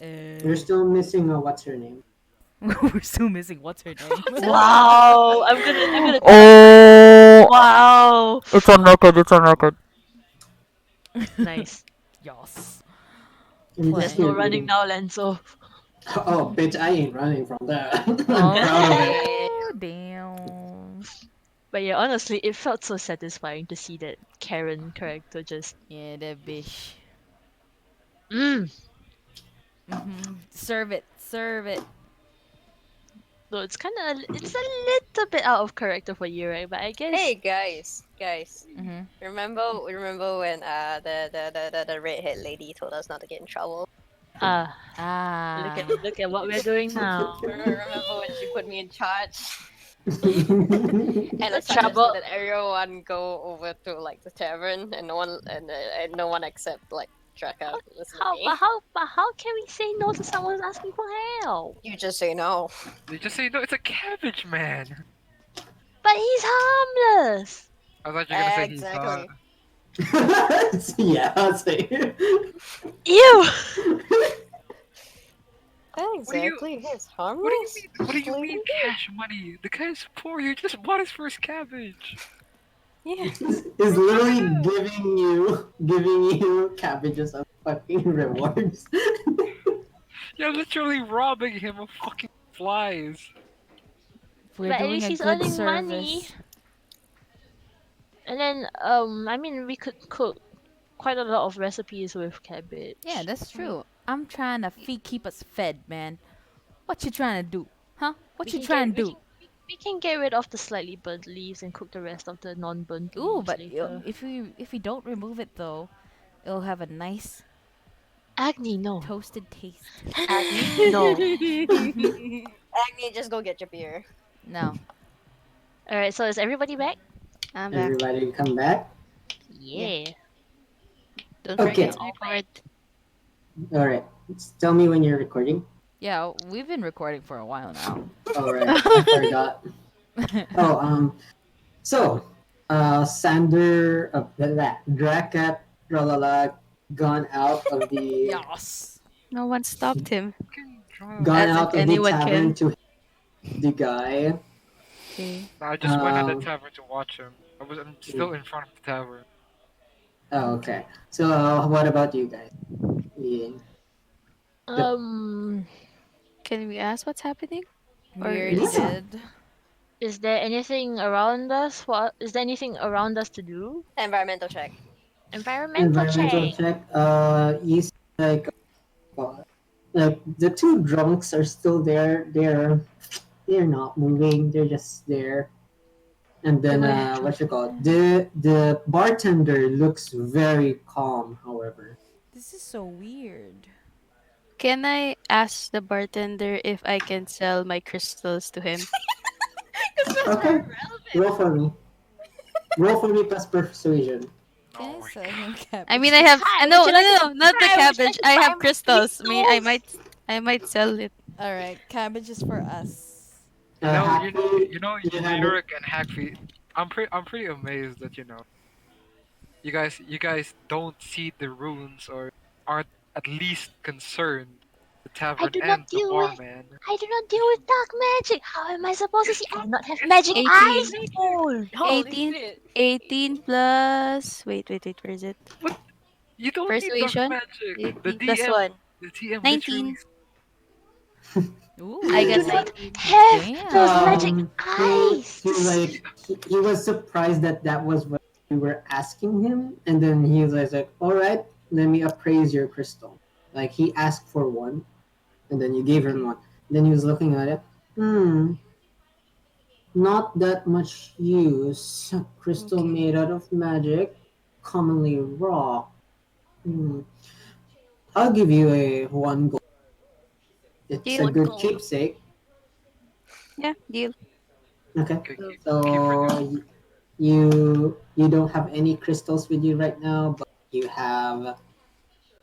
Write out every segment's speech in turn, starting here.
We're still missing what's her name? We're still missing what's her name. Wow, I'm gonna Oh, wow. it's on record. It's on record. Nice. Yes. I'm just There's Playing. no here running reading. now, Lenzo. Oh, bitch, I ain't running from that. I'm proud of it. Oh, damn. But yeah, honestly, it felt so satisfying to see that Karen character just Yeah, that bitch. mm. Serve it. Serve it. So it's a little bit out of character for you, right? But I guess Hey guys, Mm-hmm. remember when the redhead lady told us not to get in trouble? ah Ah. look at what we're doing now. Remember when she put me in charge and The I suggested trouble. that everyone go over to like the tavern and no one except like Drakath listen to me. But how can we say no to someone who's asking for help? You just say no. They just say no. It's a cabbage man. But he's harmless. I thought you were gonna say he's not. Exactly. Yeah, same. Ew. Exactly. He's harmless. What do you mean? What do you Lady? mean cash money? The guy's poor. He just bought his first cabbage. Yeah. Is literally giving you cabbages as fucking rewards. You're literally robbing him of fucking flies. We're But at doing least a he's good earning money. service. And then I mean we could cook quite a lot of recipes with cabbage. Yeah, that's true. I'm trying to keep us fed, man. What you trying to do? Huh? What We you can trying get to do? we can get rid of the slightly burnt leaves and cook the rest of the non-burnt Ooh, leaves but later. if we don't remove it though, it'll have a nice Agni, no. toasted taste. Agni, no. Agni, just go get your beer. No. Alright, so is everybody back? I'm back. Everybody come back. Yeah. Don't Okay. forget to record. Alright. Tell me when you're recording. Yeah, we've been recording for a while now. Alright, I forgot. Oh, so, Sander, that Drakath, Dra-lala, gone out of the Yes. No one stopped him. Fucking drunk. gone As if out of the anyone tavern can. to the guy. Okay. I just went in the Um, tavern to watch him. I'm still in front of the tavern. Oh, okay. So, what about you guys? Yeah. Um Can we ask what's happening? We Or already Yeah. did. is there anything around us? What is there anything around us to do? Environmental check. Environmental check. Check. You see, like the two drunks are still there. They're not moving. They're just there. And then Do I what you call it? The bartender looks very calm. However, This is so weird. Can I ask the bartender if I can sell my crystals to him? okay. Roll for me. Roll for me plus persuasion. Can I No, sell him cabbage? I mean, I have Hi, no, would no, you like no, to- not the Hi, would you cabbage. like to I buy have my crystals. I crystals? might sell it. All right, cabbage is for us. Hak you Phi, know, you have it. Jurrek and Hak Phi. I'm pretty amazed that you guys don't see the runes or aren't at least concerned the I tavern do and not the deal with barman. I do not deal with dark magic. How am I supposed to see? I do not have It's magic not 18. eyes, fool. 18 plus. Wait. Where is it? What? You don't need dark Persuasion. magic. 18 plus 1. The TM 19. literally. Ooh. I I got do not 19. have Damn. those magic eyes. He was surprised that was what we were asking him, and then he was like, "All right, let me appraise your crystal." Like he asked for one, and then you gave him one. Then he was looking at it. Not that much use. Crystal Okay. made out of magic, commonly raw. Hmm. I'll give you a one gold. It's Deal. a good keepsake. Yeah, deal. Okay. Okay, So keep reducing. you don't have any crystals with you right now, but you have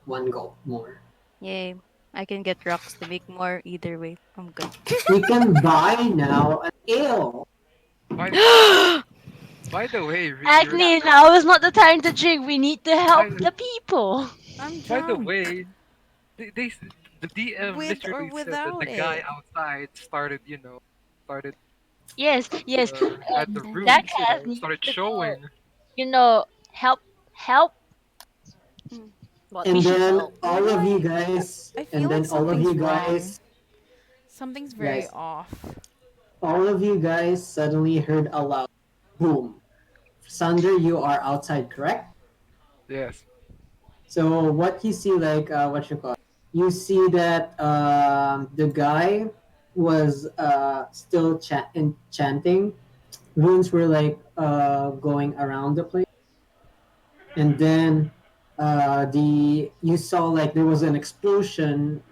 one gold more. Yay. I can get rocks to make more either way. I'm good. We can buy now an ale. By, by the way, Agni, now is not the time to drink. We need to help By, the people. I'm by the drunk. way, they the DM With or literally said that the without guy it. outside started, started Yes, yes. had the That runes, has needs started to go. showing. Help, help. What We And should then help. Why all do of you I? guys, I and feel like then all of something's you wrong. guys, Something's very guys, off. all of you guys suddenly heard a loud boom. Sander, you are outside, correct? Yes. So what you see, like what you call, you see that the guy was still chanting. Runes were like going around the place, and then the you saw like there was an explosion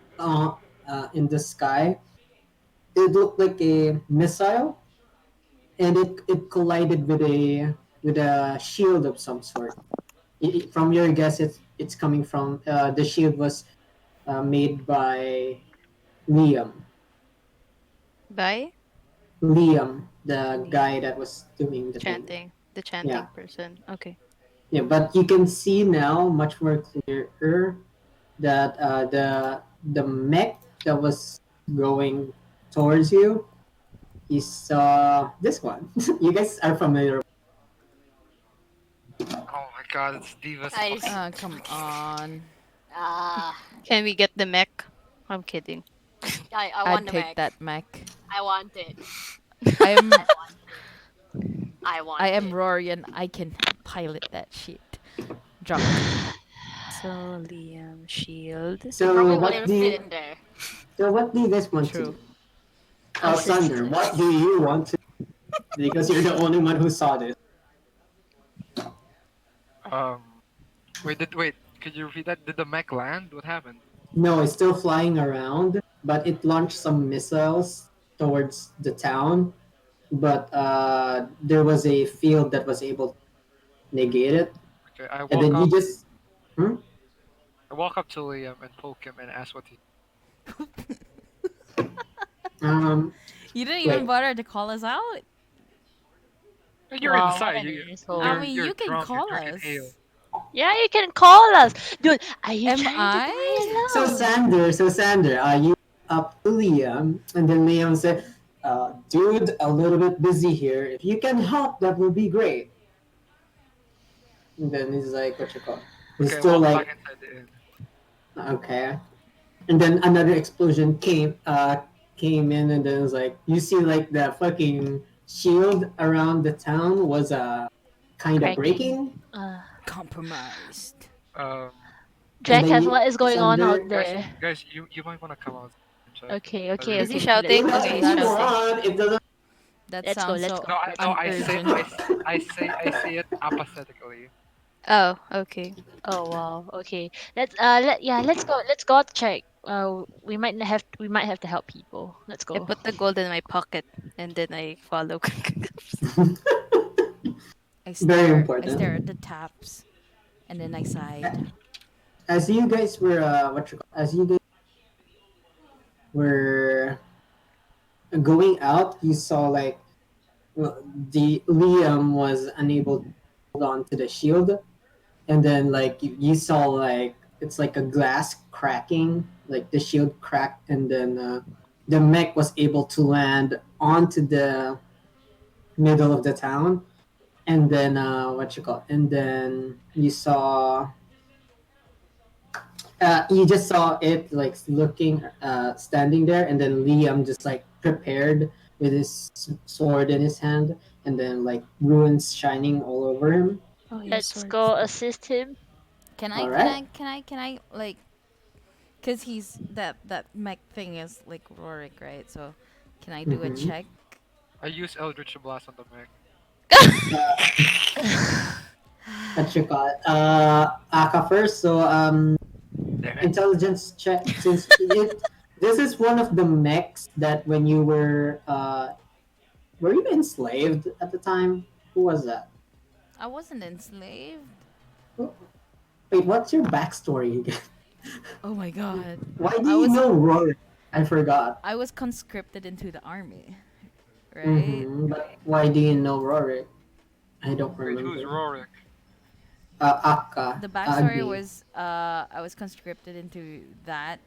in the sky. It looked like a missile, and it collided with a shield of some sort. From your guess, it's coming from the shield was made by Liam. By Liam, the guy Liam. that was doing the thing. Chanting. The Yeah, chanting person. Okay. yeah. But you can see now much more clearer that the mech that was going towards you. You saw this one. You guys are familiar. Oh my god, it's Diva's Guys, fucking. Come on. ah, Can we get the mech? I'm kidding. I I'd want the take mech. that mech. I want it. I am I want it. I I want am it. Rorian. I can pilot that shit. Drunk. So Liam shield. You So probably won't what even do fit you in there. so what do you guys want to True. do? Assist. Sander, what do you want to do? Because you're the only one who saw this. Um, wait. Could you repeat that? Did the mech land? What happened? No, it's still flying around, but it launched some missiles towards the town. But there was a field that was able to negate it, Okay, and then you just hmm? I walk up to Liam and poke him and ask what he. um You didn't even wait. bother to call us out? You're Wow, what inside. an You asshole. I you're mean, you're you can drunk. You're call drinking ale. us. Yeah, you can call us. Dude, are you Am trying to I? die alone? So Sander, you up to Liam, and then Liam said, "Dude, a little bit busy here. If you can help, that would be great." And then he's like, "What you call?" He's Okay, I still walk back like, inside the inn. "Okay." And then another explosion came in, and then it was like you see like the fucking shield around the town was kind of Cracking. breaking, Compromised. Um, and then Drakath, what is going on out Sander, guys, there? you might want to come out and check. Okay, I okay, really Is he okay, don't. okay. do shouting? that Let's Okay, go. if he's you Let's go. shouting. want. It doesn't. That Let's go. sounds Let's so go. No, Let's no, go. I say it apathetically. Oh, okay. Oh wow. Okay. Let's go out to check. We might have to help people. Let's I go. put the gold in my pocket and then I follow. Very I stare important. at the taps, and then I sighed. As you guys were as you guys were going out, you saw like the Liam was unable to hold on to the shield, and then like you saw like it's like a glass cracking, like the shield cracked, and then the mech was able to land onto the middle of the town, and then and then you just saw it like looking standing there, and then Liam just like prepared with his sword in his hand, and then like runes shining all over him. Oh, yes, Let's sword. go assist him. Can I? All Can right. I? Can I? Can I? Like, cause he's that mech thing is like Rorik, right? So, can I do a Mm-hmm. check? I use Eldritch Blast on the mech. What you call it? Aka first. So Damn it. intelligence check, since this is one of the mechs that when you were you enslaved at the time? Who was that? I wasn't enslaved. Wait, what's your backstory again? Oh my god. Why do I you was know Rory? I forgot. I was conscripted into the army, right? Mm-hmm. But why do you know Rory? I don't Wait, who's remember. Rorik? Akka, The backstory Agni. was I was conscripted into that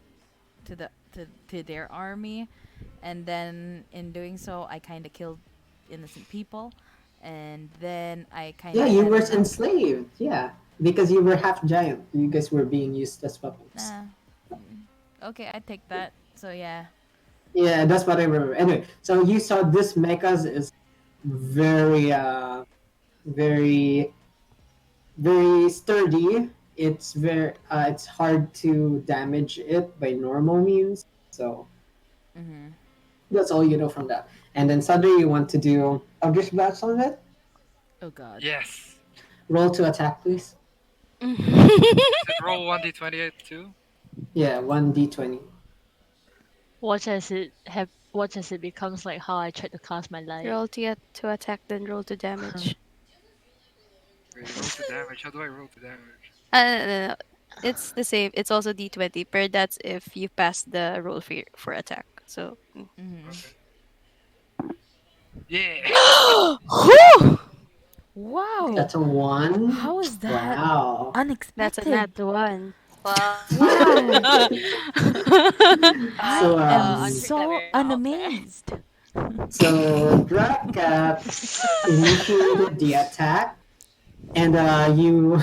to their army, and then in doing so I kind of killed innocent people, and then I kind Yeah, of you were ended up enslaved. Yeah, because you were half giant. You guys were being used as weapons. nah. Okay, I take that. So yeah. Yeah, that's what I remember. Anyway, so you saw this mechas is very, very, very sturdy. It's hard to damage it by normal means. So Mhm. that's all you know from that. And then suddenly you want to do Eldritch Blast on it. Oh god. Yes. Roll to attack, please. Is it roll 1d28 too? Yeah, 1d20. Watch as it becomes like how I tried to cast my light. Roll to attack, then roll to damage. Wait, roll to damage. How do I roll to damage? No. It's the same. It's also d20. Per that's if you pass the roll for attack. So Mhm. Okay. Yeah. Wow. That's a 1. How is that Wow. that's a unexpected? nat one. Well, Wow. I So, am untreat that so we're out there. unamazed. so Drakath initiated the attack, and you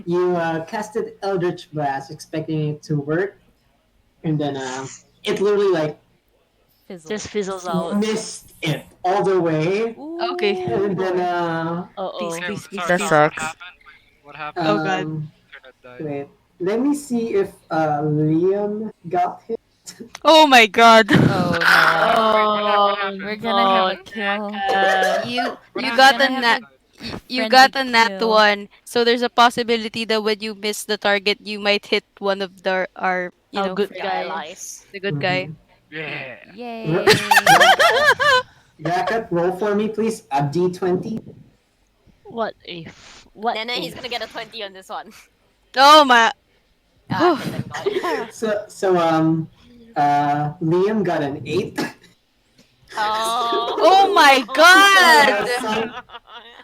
you casted Eldritch Blast, expecting it to work, and then it literally like Fizzle. Just fizzles out. missed it all the way, Okay. and then Ooh. Uh-oh. Please, Okay, please, please, sorry, That please. sorry. What sucks. happened? Wait, what happened? Oh god. Internet died. wait, let me see if Liam got hit. Oh my god. Oh no. Wait, what Oh happened? We're gonna have no, a kill. you What you happened? got Gonna a have nat a you friendly got a nat kill. one. So there's a possibility that when you miss the target, you might hit one of the our our good The guys. allies. the good guy. Mm-hmm. Yeah. Yay. Drakath, roll for me, please. A d20. What if? What Nana, he's if? gonna get a 20 on this one. Oh my. Ah, okay, thank God. Liam got an 8. Oh my god. Son,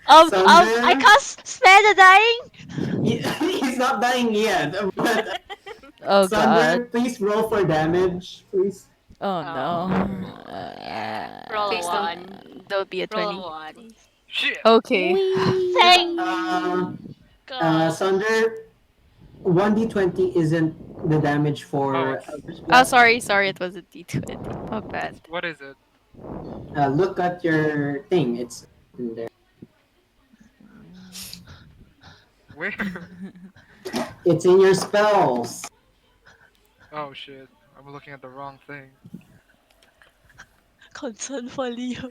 I Sunder, can't spare the dying. he's not dying yet. But Oh god. Sunder, please roll for damage, please. Oh no. Yeah. Roll a Please one. don't be a Roll a 20. one. Shit. Okay. Wee. Thank Uh, God. Sunder, 1d20 isn't the damage Oh, for it's Eldritch Oh Blast. sorry, it was a D20. My bad. what is it? Look at your thing. It's in there. Where? It's in your spells. Oh shit! I'm looking at the wrong thing. Concern for Leo.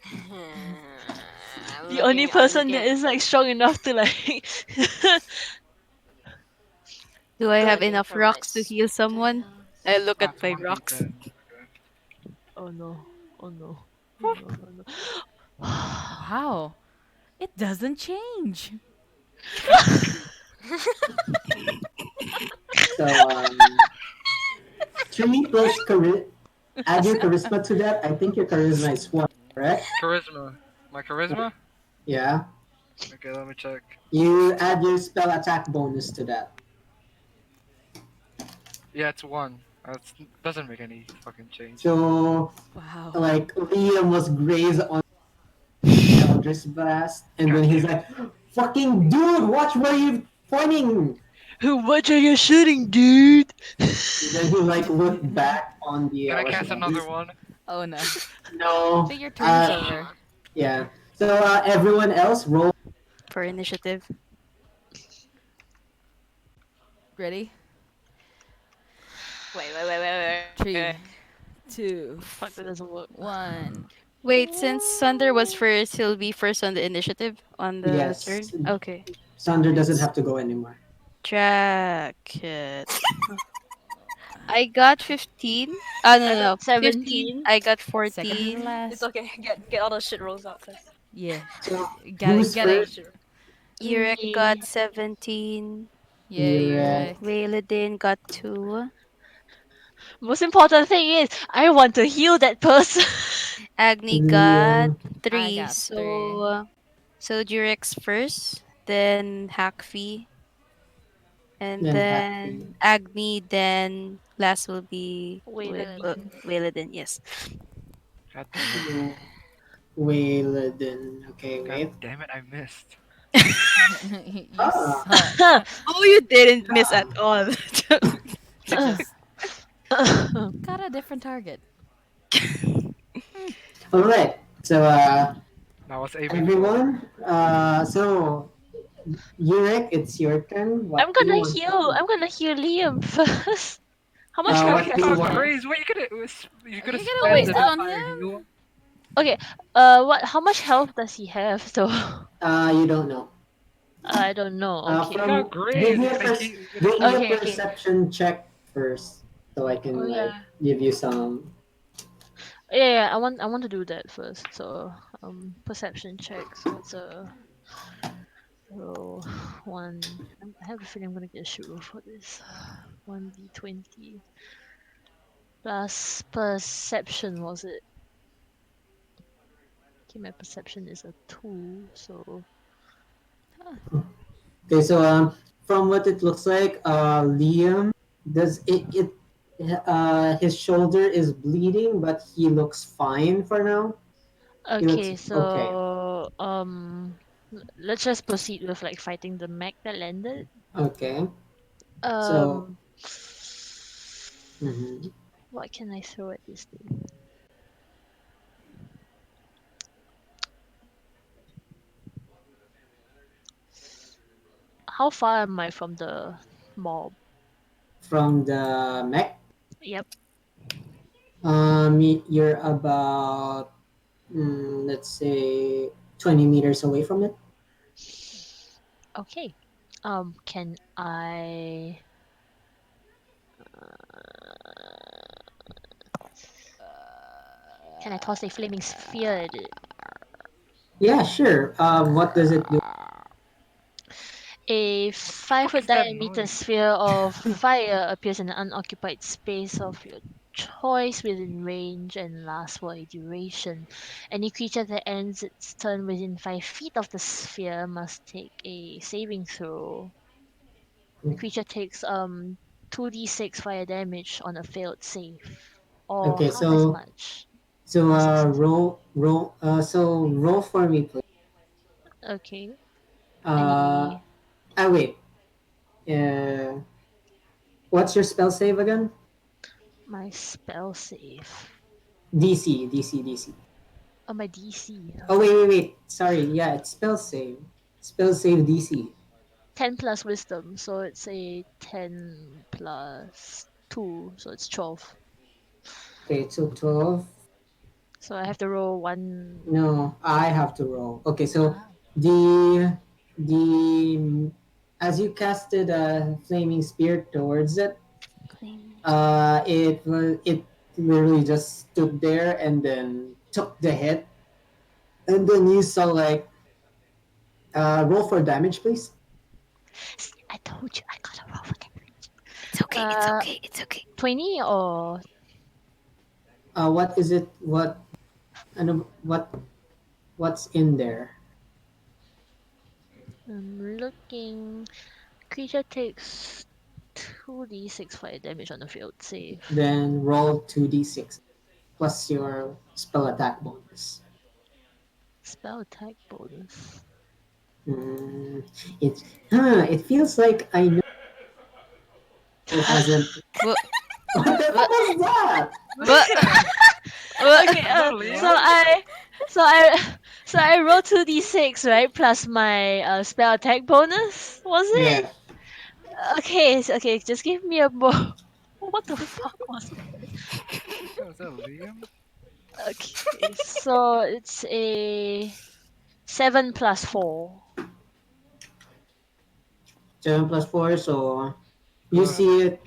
I'm The only looking. person that is like strong enough to like Do I have Looking enough for my rocks to heal someone? I look Ah, at it's my one rocks. d10. Okay. oh no. Oh no. Oh no, no, no. Wow. It doesn't change. So, Trini plus add your charisma to that. I think your charisma is 1, correct? Charisma. My charisma? Yeah. Okay, let me check. You add your spell attack bonus to that. Yeah, it's 1. That doesn't make any fucking change. So, Wow. like, Liam was grazed on Eldritch Blast, and God then he's damn it. like, fucking dude, watch where you're pointing! What are you shooting, dude? And then he, like, looked back on the. Can I what's it cast called? another one? Oh no. No. I think your turn's over. Yeah. So, everyone else, roll. For initiative. Ready? Wait. 3, 2, Fuck, that doesn't work. 1. Wait, since Sunder was first, he'll be first on the initiative on the Yes. turn. Okay. Sunder doesn't have to go anymore. Jacket. I got 15. Oh, no, I no, no. got 15. 17. I got Second to the 14. last. It's okay. Get all those shit rolls out first. Yeah. So, Got who's it. Got it. first? Jurrek Me. got 17. Yay, You're, Jurrek. Wayladine got 2. Most important thing is I want to heal that person. Agni got Liam. 3. got 3. So Jurek's first. then Hak Phi, and Then happy. then Agni, then last will be Wayladine. Wayladine, yes. God damn it. Wayladine. Okay, God wait. damn it, I missed. You Ah, suck. Oh, you didn't miss at all. You just got a different target. all right. So, I was aiming for. everyone. So Jurrek, it's your turn. I'm What do you gonna want to heal. do? I'm gonna heal Liam first. How much You health What you do does you he got want? have? crazy. What you could You have could Oh have spent wait. an wasted on entire him. heal. Okay. What? How much health does he have though? You don't know. I don't know. You Okay. got From give me crazy. a You could have give me a healed. Okay. Okay. perception check first, so I Oh can like yeah. give you some. Yeah. Yeah. I want to do that first. So perception check. So it's a roll one. I have a feeling I'm gonna get a shoot roll for this. 1d20 plus perception, was it? Okay, my perception is a 2, so Okay, so from what it looks like, Liam does it his shoulder is bleeding, but he looks fine for now. He looks okay, okay. so let's just proceed with like fighting the mech that landed. Okay, so Um, mhm. what can I throw at this thing? How far am I from the mob? From the mech, Yep. you're about let's say 20 meters away from it. Okay. Can I? Can I toss a flaming sphere at it? Yeah, sure. What does it do? A Fuck 5-foot is that diameter noise? sphere of fire appears in an unoccupied space of your choice within range and lasts for a duration. Any creature that ends its turn within 5 feet of the sphere must take a saving throw. The creature takes 2d6 fire damage on a failed save, or Okay, half as so much so on successful. roll for me, please. Okay. Uh, Any wait. Uh, what's your spell save again? my spell save. DC. Oh, my DC. Oh wait. Sorry. Yeah, it's spell save. Spell save DC. 10 plus wisdom, so it's a 10 plus 2, so it's 12. Okay, so 12. So I have to roll one. No, I have to roll. Okay, so Ah, the as you casted a flaming spear towards it, Claim. it literally just stood there and then took the hit, and then you saw like roll for damage, please. I told you I gotta roll for that. It's okay. It's Uh, okay. It's okay. 20 or. What is it? Ano, what's in there? I'm looking. Creature takes 2d6 fire damage on a failed save. Then roll 2d6 plus your spell attack bonus. Spell attack bonus. Mm, it it feels like I know who hasn't. But, What the fuck but, was that? but, Okay, Is that so Liam? so I so I roll 2d6, right? Plus my spell attack bonus, was it? Yeah. Okay, okay, just give me a more. What the fuck was that? Is that Liam? Okay, so it's a 7 plus 4. 7 plus 4, so you Ugh. see it.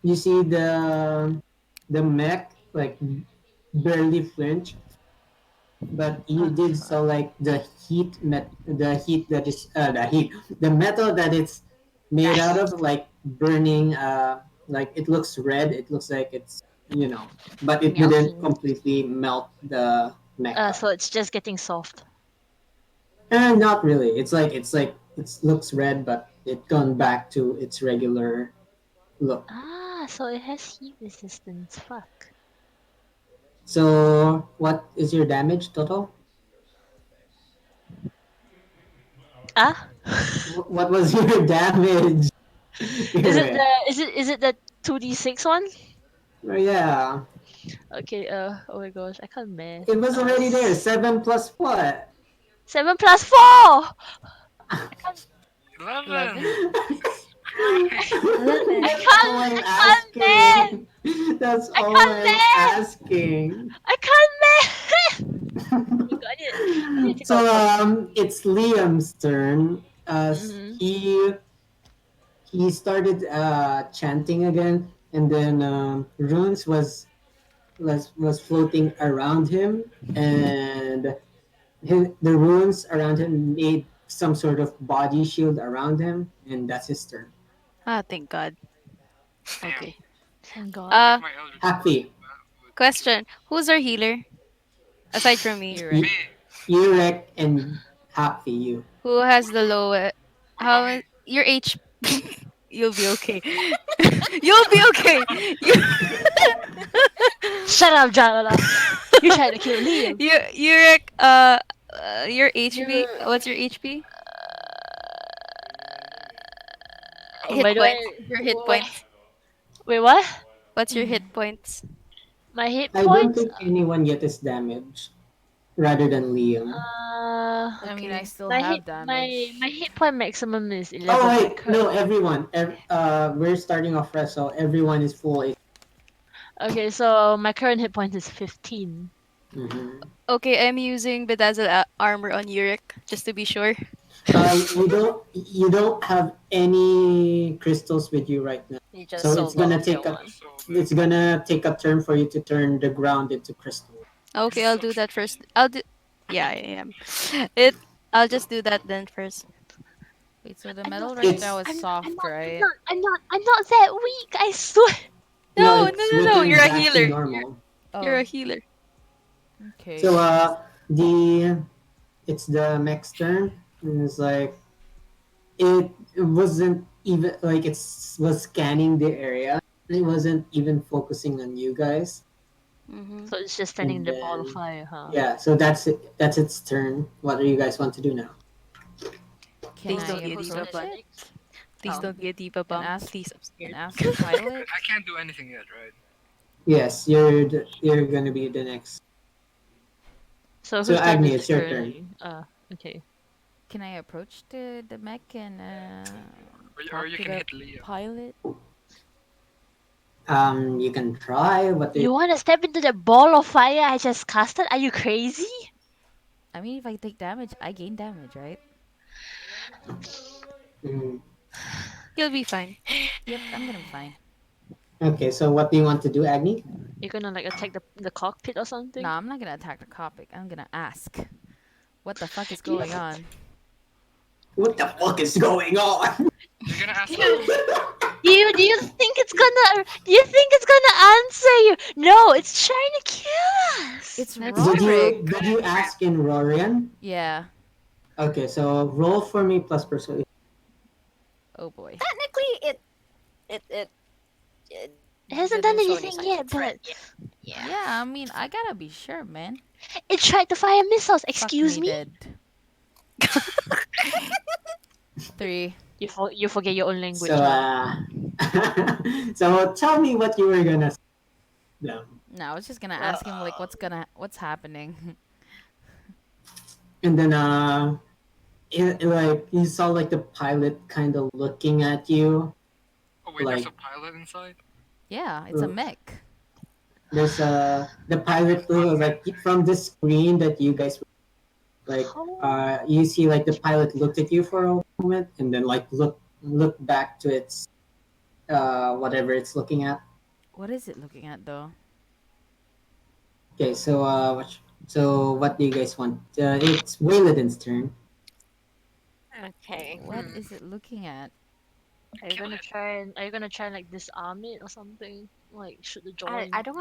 You see the mech like barely flinch, but you Oh, did fuck. so like the heat that is the metal that it's made out of like burning like it looks red, it looks like it's but it didn't Melting. completely melt the mecha. So it's just getting soft. Not really, it's like it looks red, but it gone back to its regular look. Ah, so it has heat resistance. Fuck. So what is your damage total? Ah? What was your damage? Is it Here, the 2d6 one? oh, yeah, Okay, oh my gosh, I can't math. it was already there. 7 plus what? 7 plus 4! 11. 11? Jesus Christ. 11. That's all I'm I can't math! asking. That's I all can't I'm math! asking. I can't math! Oh my god, I need to take So out it's Liam's turn. Mm-hmm. He started chanting again, and then runes was floating around him, and the runes around him made some sort of body shield around him, and that's his turn. Ah, thank God. Damn. Okay. Thank god. Like Uh, my Eldritch Hak Phi, would kill question. Who's our healer? Aside from me. You're right. you, me. Jurrek and Hak Phi, you. Who has the lowest? What about me? Your H? You'll be okay. You'll be okay. You, Shut up, Dra-lala. You're trying to kill Liam. your HP. You're. What's your HP? Hit By the points. way, Your hit wait, points. wait, what? What's your hit points? My hit I don't points? think anyone yet is damaged, rather than Liam. I mean, I Okay. still My hit, have damage. my hit point maximum is Oh 11. My wait, no, current. everyone. We're starting off fresh, so everyone is full. Okay, so my current hit point is 15. Mm-hmm. Okay, I'm using bedazzle armor on Jurek just to be sure. You don't have any crystals with you right now, You just so it's sold gonna all of your take a one. So the turn for you to turn the ground into crystal. Okay, I'll do that first. I'll do. Yeah, I am. It. I'll just do that then first. Wait, so the I'm not metal right that. It's now is I'm soft, not. I'm right? not. I'm not that weak. I swear. no, No, no, it's no, no. You're switching a back to healer. normal. You're Oh, a healer. okay. So the it's the mech's turn, and it's like it wasn't even like was scanning the area. It wasn't even focusing on you guys, Mm-hmm. So it's just standing in and the ball of then fire, huh? yeah, so that's it. That's its turn. What do you guys want to do now? Can Please I don't Okay, be a who's diva on approach bump. it next? Please Oh, don't be a diva and bump. ask Please, I'm scared. the pilot? I can't do anything yet, right? Yes, you're gonna be the next. So So whose turn Agni, is it it's your turn. currently? Okay. Can I approach the mech and Or talk you to can the hit Leo. pilot? You can try. What do you? You want to step into the ball of fire I just casted? Are you crazy? I mean, if I take damage, I gain damage, right? Mm. You'll be fine. Yep, I'm gonna be fine. Okay, so what do you want to do, Agni? You're gonna like attack the cockpit or No, something? I'm not gonna attack the cockpit. I'm gonna ask, what the fuck is Do you going on? What the fuck is going on? You're gonna ask do who? you think it's gonna answer you? No, it's trying to kill us. It's That's did true. Rorik. you ask in Rorian? Yeah. Okay, so roll for me plus persuasion. Oh boy. technically, it It hasn't done didn't show any anything signs yet, of but threat yet. Yeah. Yeah, I mean, I gotta be sure, man. it tried to fire missiles. Fuck Excuse me me? dead. 3. You forget your own language, So huh? so tell me what you were gonna say. Them. No, I was just gonna Well, ask him like what's happening. And then like you saw like the pilot kind of looking at you, Oh wait, there's like a pilot inside. Yeah, it's a mech. there's the pilot was like from the screen that you guys like How? you see like the pilot looked at you for a moment and then like look back to its whatever it's looking at. What is it looking at though? Okay, so what do you guys want? It's Wayladen's turn. okay. What is it looking at? Kill it. Are you gonna try and like disarm it or something? Like shoot the I joint? I don't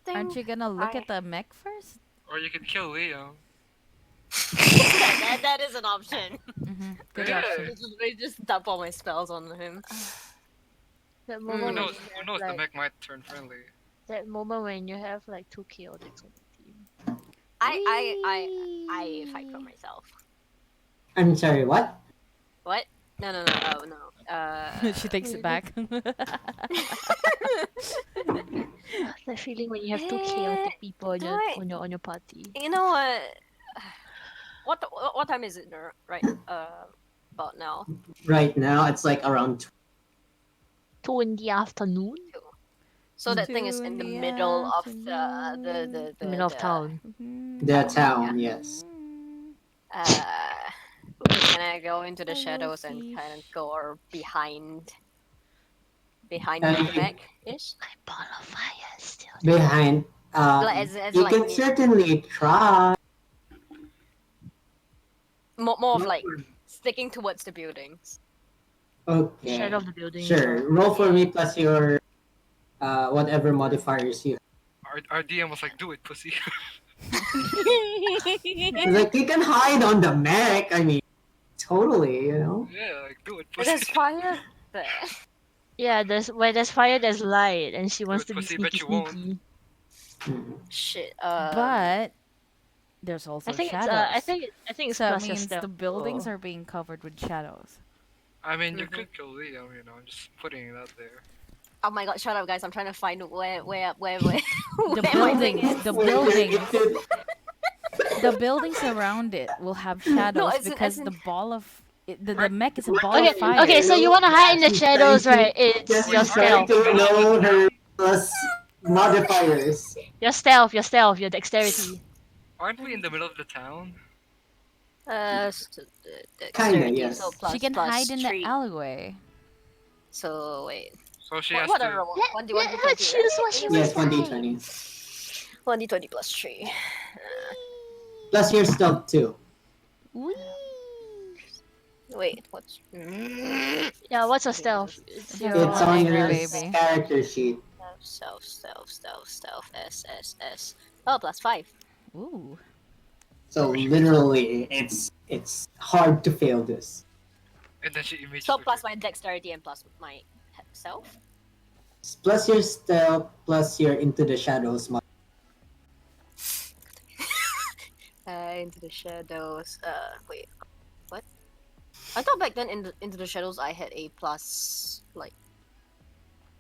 Aren't think you gonna look I at the mech first? Or you can kill Leo. that is an option. Good Yeah. option. I just dump all my spells on him. That Who moment when knows? you Who have knows? The like mech might turn friendly. that moment when you have like 2 chaotics on the team. I fight for myself. I'm sorry, what? What? No. Oh no. She takes it back. That feeling when you have 2 Eh, chaotic people on do your I- on your party. You know what? What time is it right? About now. Right now, it's like around 2 in the afternoon, So that thing is 2 in the in the middle of afternoon. the middle of town. the town, yes. Can I go into the Hello, shadows and kind of fish. go behind the And mech ish? My ball of fire is still behind, As you like can certainly try. more of like sticking towards the buildings. Okay. shadow of the building. Sure. Roll for me plus your whatever modifiers you. Our DM was like, "Do it, pussy." Like you can hide on the mech. I mean, totally. You know. Yeah, like do it, There's pussy. fire there. Yeah, where there's fire, there's light, and she wants Do to it, be pussy, bet sneaky, you won't. sneaky. Shit. But there's also I think shadows. it's I think it's so it plus your means stealth. the buildings Oh. are being covered with shadows. I mean, you could kill Liam. You know, I'm just putting it out there. Oh my god! Shut up, guys! I'm trying to find where The where my thing buildings, is. the Wait, buildings, it- the buildings around it will have shadows because the ball of the mech is a ball Okay, of fire. okay, so you want to hide in the She's shadows, trying to- right? It's Just your trying stealth. to know her plus modifiers. Your stealth, your dexterity. Aren't we in the middle of the town? Kinda, Dexterity, yes. So plus, She can plus hide in 3. the alleyway. So wait. So she What, has what to. are roll? Let 1d1, her 1d20, choose what she Yes, wants to 1d20. 1d20 plus 3. Plus your stealth too. Whee! Wait, what's. Yeah, what's your stealth? It's your- It's on angry your baby. character sheet. Stealth, S. Oh, plus 5. Ooh. So literally, it's hard to fail this. And then she immediately. So plus my dexterity and plus my self. Plus your stealth, plus your into the shadows. Into the shadows. Wait. What? I thought back then into the shadows I had a plus, like.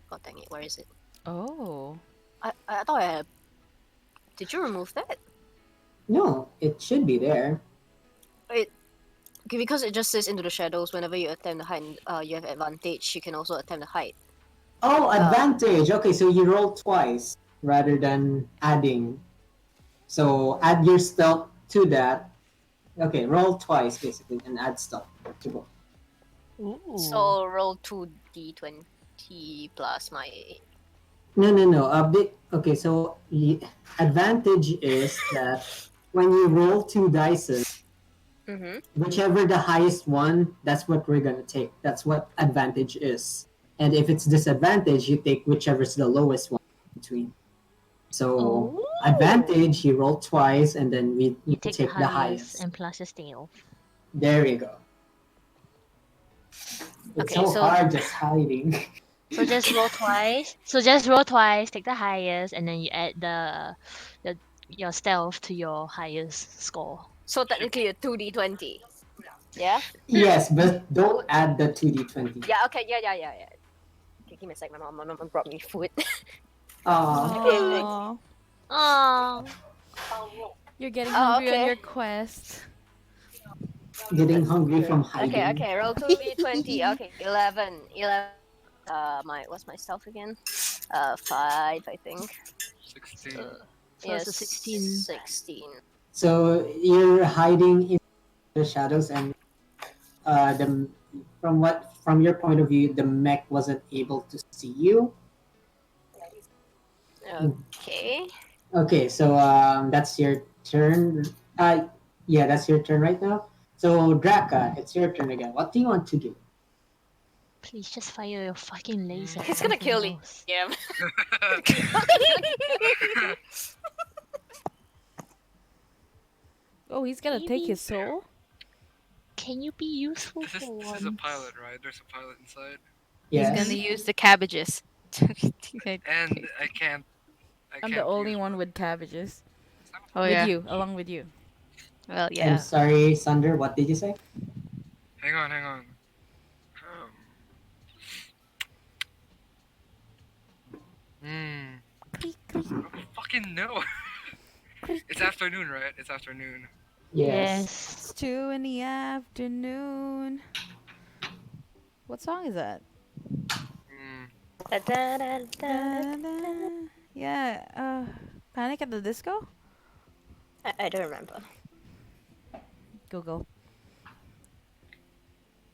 God dang it, where is it? Oh. I thought I had. Did you remove that? No, it should be there. Okay, because it just says into the shadows. Whenever you attempt to hide, you have advantage. You can also attempt to hide. Oh, advantage. Okay, so you roll twice rather than adding. So add your stealth to that. Okay, roll twice basically and add stealth to both. Ooh. So roll 2d20 plus my. No. Okay, so the advantage is that when you roll 2 dice, Mm-hmm. whichever the highest one, that's what we're gonna take. That's what advantage is. And if it's disadvantage, you take whichever's the lowest one between. So Ooh. advantage, you roll twice, and then You you take take the highest and plus your stealth. There you go. It's Okay, so so- hard just hiding. So just roll twice. Take the highest, and then you add your stealth to your highest score. So technically a 2d20. Yeah. Yes, but don't add the 2d20. Yeah. Okay. Yeah. Okay, give me a sec. My mom brought me food. Aw. Aww. Oh, You're getting Oh, hungry on okay. your quest. Getting hungry from hiding. Okay. Roll 2d20. Okay. 11. What's my stealth again? 5, I think. 16. So it's a 16. 16. So you're hiding in the shadows, and from your point of view, the mech wasn't able to see you. Okay. Okay, so that's your turn. Yeah, that's your turn right now. So Draka, it's your turn again. What do you want to do? please just fire your fucking laser. It's gonna kill you. Yeah. Oh, he's Can gonna you take be his soul? can you be useful This is for this is a once? pilot, right? There's a pilot inside, He's gonna Yes. use the cabbages. and I I'm the can't only use one one. with cabbages. Oh With yeah. you, along with you. Well I'm yeah. sorry, Sander. What did you say? Hang on, hang on. Hmm. Creak, creak, I don't fucking know. creak, It's creak. afternoon, right? It's afternoon. Yes. It's Yes. 2 in the afternoon. What song is that? Hmm. Da-da. Yeah, Panic at the Disco? I don't remember. Go.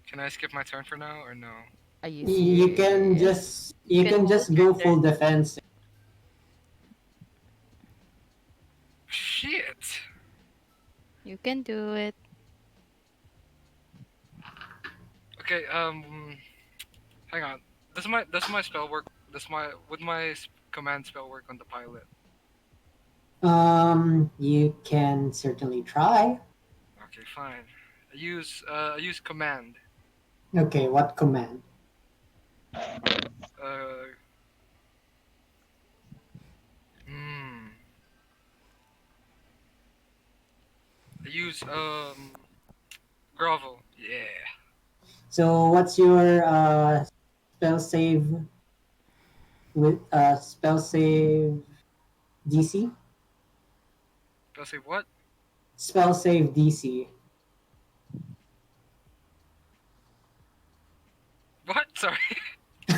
Can I skip my turn for now or no? Are you You can serious? just You you can can hold just your go turn. full defense. Shit. You can do it. Okay. Hang on. Does my spell work? Does my would my command spell work on the pilot? You can certainly try. Okay, fine. I use command. Okay, what command? Uh. Hmm. I use grovel. Yeah. So what's your spell save with spell save DC? Spell save what? Spell save DC. What? Sorry. My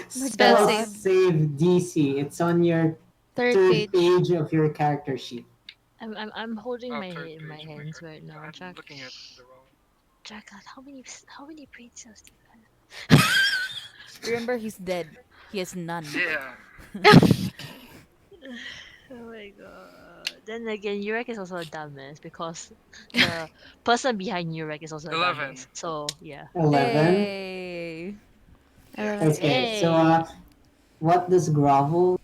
Spell Spell save. god. save DC. It's on your Third third page. page of your character sheet. I'm holding Oh, my third in my page. Oh my hands god. right now, I'm looking at the wrong. Drakath, how many brain cells do you have? Remember, he's dead. He has none. Yeah. Oh my god. Then again, Jurrek is also a dumbass because the person behind Jurrek is also a 11. dumbass. So yeah. 11. Hey. Everyone's Yes. good. Okay, so Hey. what does grovel?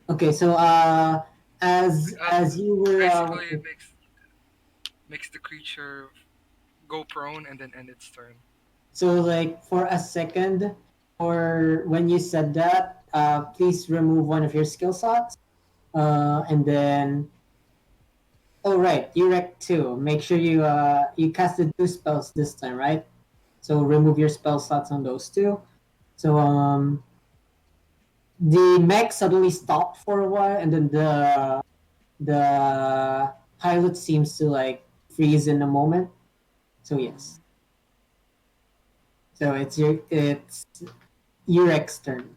Okay, so as you were Basically, it makes the creature go prone and then end its turn. so like for a second, or when you said that, please remove one of your skill slots, and then oh right, you wrecked two. Make sure you casted two spells this time, right? So remove your spell slots on those two. So the mech suddenly stopped for a while, and then the pilot seems to like freeze in a moment. So yes, so it's Yurek's turn.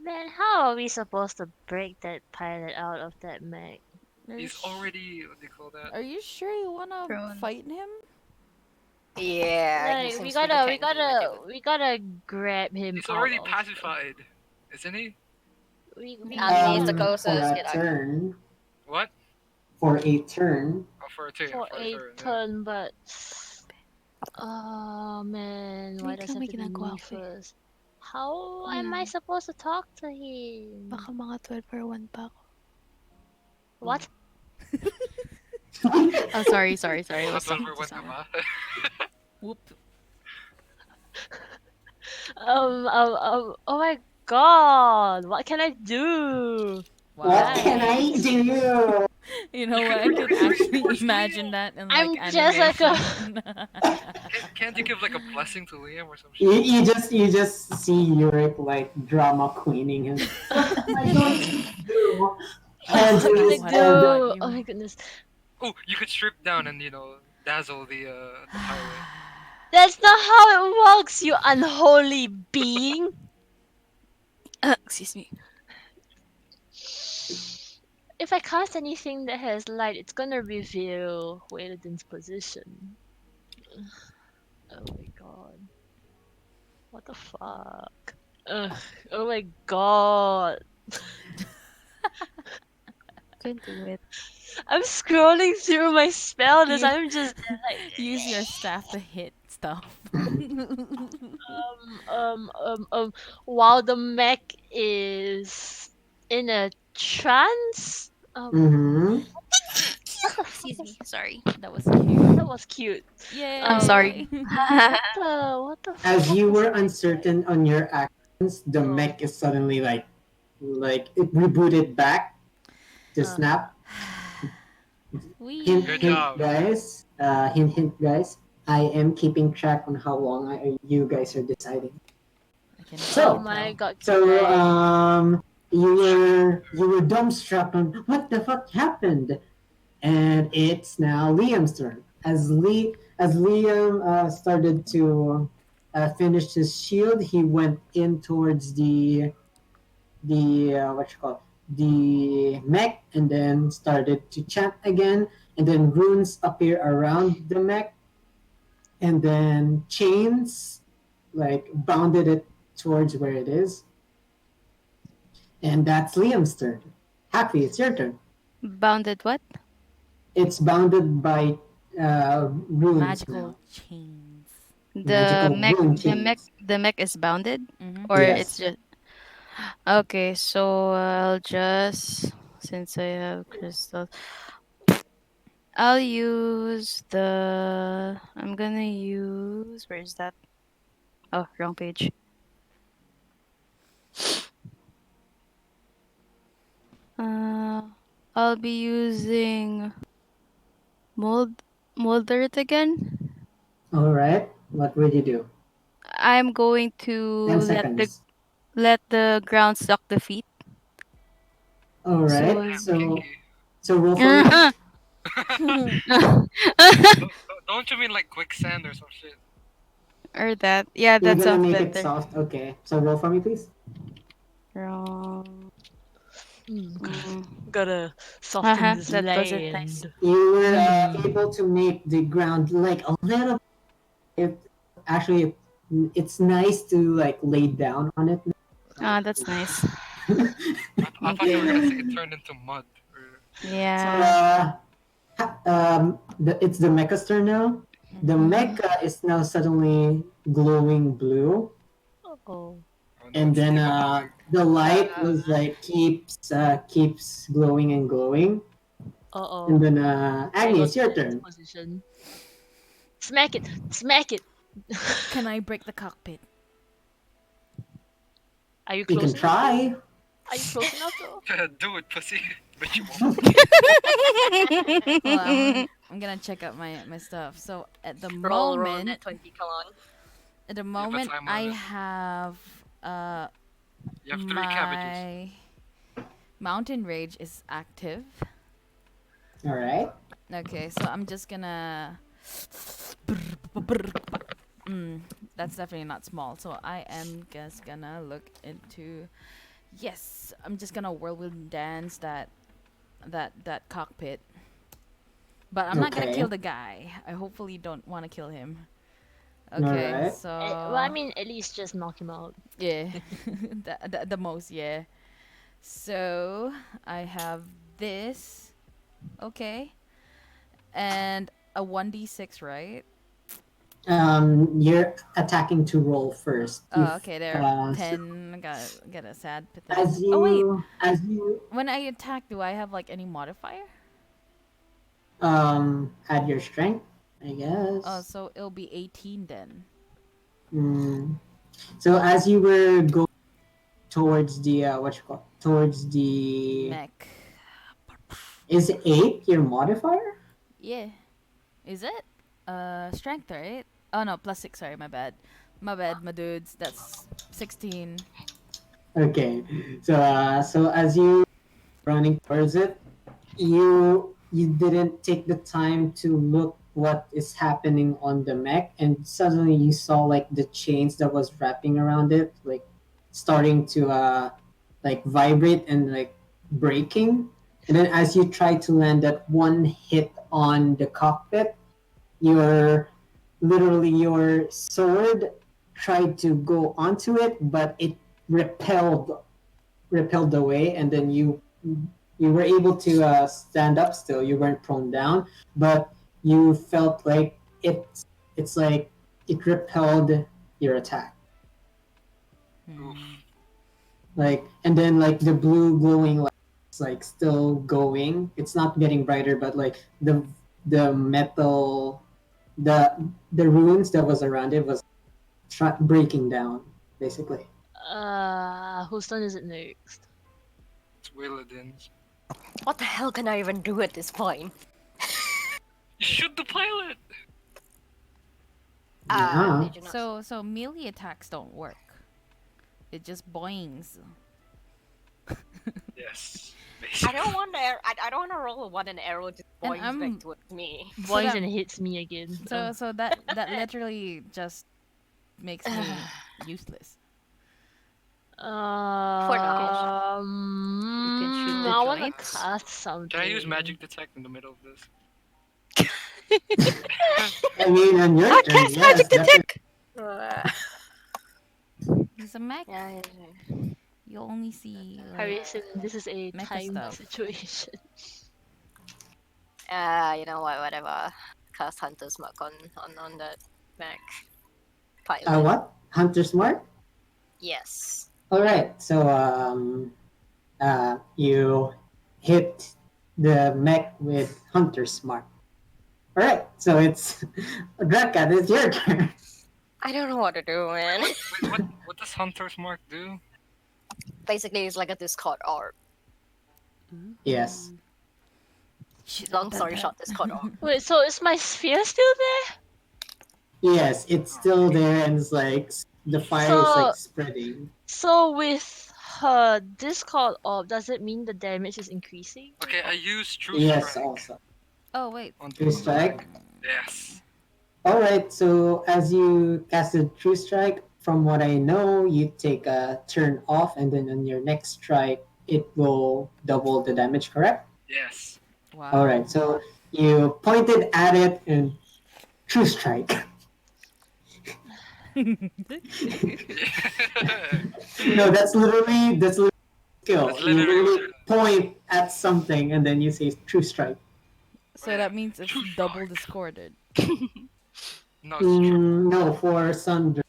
Man, how are we supposed to break that pilot out of that mech? He's already, what do you call that? Are you sure you wanna Prone. fight him? Yeah, he Like seems pretty tanky. we gotta grab him He's out already of pacified, isn't he? we He's the For closest. a Get turn, What? for a turn, Oh, for a turn. for For a a turn. Yeah. turn, but oh man, why Wait does lang, it may have to be ginagawa me ako eh. first? How am I Ayan. supposed to talk to him? Baka mga 12 or 1 pa ako. What? Oh, sorry. I Baka was 12 talking or to 1 ka someone. ba? Whoop. Oh my god, what can I do? what Wow. can I Guys, do? You know You what? could I can actually reinforce imagine Liam. that in like I'm just like a animation. Can't you give like a blessing to Liam or some You, shit? you just see Yurik like drama queening him. What am I going to do? Hands what in can I his What I head. do? want Oh you. my goodness. Oh, you could strip down and dazzle the pilot. That's not how it works, you unholy being. Excuse me. If I cast anything that has light, it's gonna reveal Wayladine's position. Oh my god. What the fuck? Ugh. Oh my god. Can do it. I'm scrolling through my spell list. You I'm just like use your staff to hit stuff. while the mech is in a trance. Mm-hmm. Excuse me. Sorry. That was cute. That was cute. I'm sorry. What the As fuck you was were that? uncertain on your actions, the Oh. mech is suddenly like it rebooted back to Uh. snap. We. Hint, Good hint, job. guys. Hint, guys. I am keeping track on how long you guys are deciding. I can Oh So, my tell. god, so Greg. you were dumbstruck on what the fuck happened, and it's now Liam's turn. As Liam started to finish his shield, he went in towards the what you call the mech, and then started to chant again, and then runes appear around the mech, and then chains like bounded it towards where it is, and that's Liam's turn. Happy, it's your turn. Bounded what? It's bounded by runes Magical now. chains. The Magical mech, rune the mech, chains. the mech is bounded, Mm-hmm. or it's Yes. just okay. So I'll just since I have crystals, I'll use the. I'm gonna use. Where is that? Oh, wrong page. Uh, I'll be using mold mold again. All right. What would you do? I'm going to 10 seconds. let the ground suck the feet. All right. So Damn, kinky. So roll for me, please. Don't you mean like quicksand or some shit? or that. Yeah, You're that gonna sounds make it better. soft. Okay. So roll for me, please. Wrong. Gotta soften this That wasn't nice. land. You were Mm. able to make the ground like a little. It actually, it's nice to like lay down on it. Ah, that's nice. I thought you were gonna say it turned into mud. Or... So Yeah. it's the mecha's turn now. The Mhm. mecha is now suddenly glowing blue, Oh. Oh no, and it's then glowing. the light was like keeps glowing and glowing, Uh-oh. and then I Agni, got it's your tense turn. position. Smack it! Smack it! Can I break the cockpit? Are you You close can enough though? try. Are you close enough though? Do it, pussy. But you won't. Hold on, I'm gonna check out my stuff. So Roll net 20, come on. at the You have a moment, time I on it. have You have 3 cabbages. my mountain rage is active. All right. Okay, so I'm just gonna. That's definitely not small. So I am just gonna look into. Yes, I'm just gonna whirlwind dance that cockpit. But I'm not gonna Okay. kill the guy. I hopefully don't want to kill him. All Okay, right. so Well, I mean, at least just knock him out. yeah, the most, yeah. So I have this. Okay, and a 1d6, right? You're attacking to roll first. Oh, okay, there. So 10. Got a sad pathetic. Oh wait, as you when I attack, do I have like any modifier? add your strength, I Oh, guess. so it'll be 18 then. Mm. So as you were going towards the what you call towards the Mech. is 8 your modifier? Yeah. Is it? Strength, right? Oh no, +6. Sorry, my bad. My bad, my dudes. That's 16. Okay. So as you running towards it, you didn't take the time to look what is happening on the mech, and suddenly you saw like the chains that was wrapping around it like starting to like vibrate and like breaking, and then as you try to land that one hit on the cockpit, your literally your sword tried to go onto it, but it repelled repelled away, and then you were able to stand up still. You weren't prone down, but you felt like it's like it repelled your attack. Hmm. Oof. Like, and then like the blue glowing light it's like still going. It's not getting brighter, but like the metal, the the ruins that was around it was breaking down, basically. Whose turn is it next? It's Wayladine's. What the hell can I even do at this point? You shoot the pilot! Yeah. They do not- So melee attacks don't work. It just boings. Yes. I don't want to. I don't want to roll a one and arrow just And boings I'm- back towards me. Boys that- and hits me again. So that literally just makes me useless. now. You can shoot the I want to joints. cast something. Can I use magic detect in the middle of this? I mean, on your turn, Cast yes, magic definitely. He's a mech. Yeah. You only see. Like, Harrison, this is a mecha time stuff. situation. You know what? Whatever. Cast Hunter's Mark on that Mac. Pilot. What? Hunter's Mark? Yes. All right. So you hit the mech with Hunter's Mark. All right. So it's Drakath. It's your turn. I don't know what to do, man. Wait, what does Hunter's Mark do? Basically, it's like a Discord orb. Yes. Long story short, Discord orb. Wait, so is my sphere still there? Yes, it's still there, and it's like the fire is like spreading. So with her Discord orb, does it mean the damage is increasing? Okay, I use True Yes, Strike. also. Oh wait. On True Strike. Yes. All right. So as you casted True Strike, from what I know, you take a turn off, and then on your next strike, it will double the damage. Correct? Yes. Wow. All right. So you pointed at it and True Strike. No, that's literally skill. That's You literally literally point at something and then you say True Strike. So that means it's double discorded. No, it's true. No, for Sunder.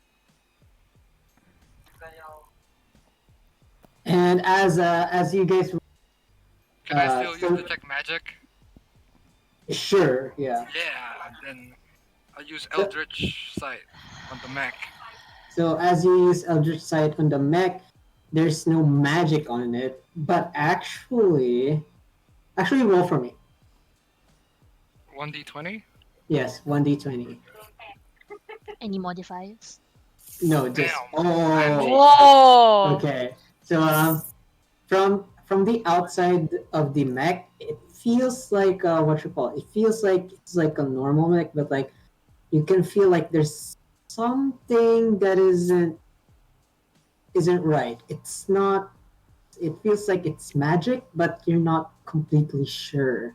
And as you guys, Can I still so- use detect magic? sure, yeah. Yeah. Then I use Eldritch Sight on the mech. So as you use Eldritch Sight on the mech, there's no magic on it, but actually roll for me. 1d20. Yes, 1d20. Any modifiers? No, just Damn. Whoa! Okay. So from the outside of the mech, it feels like what you call it. It feels like it's like a normal mech, but like you can feel like there's something that isn't right. It's not. It feels like it's magic, but you're not completely sure.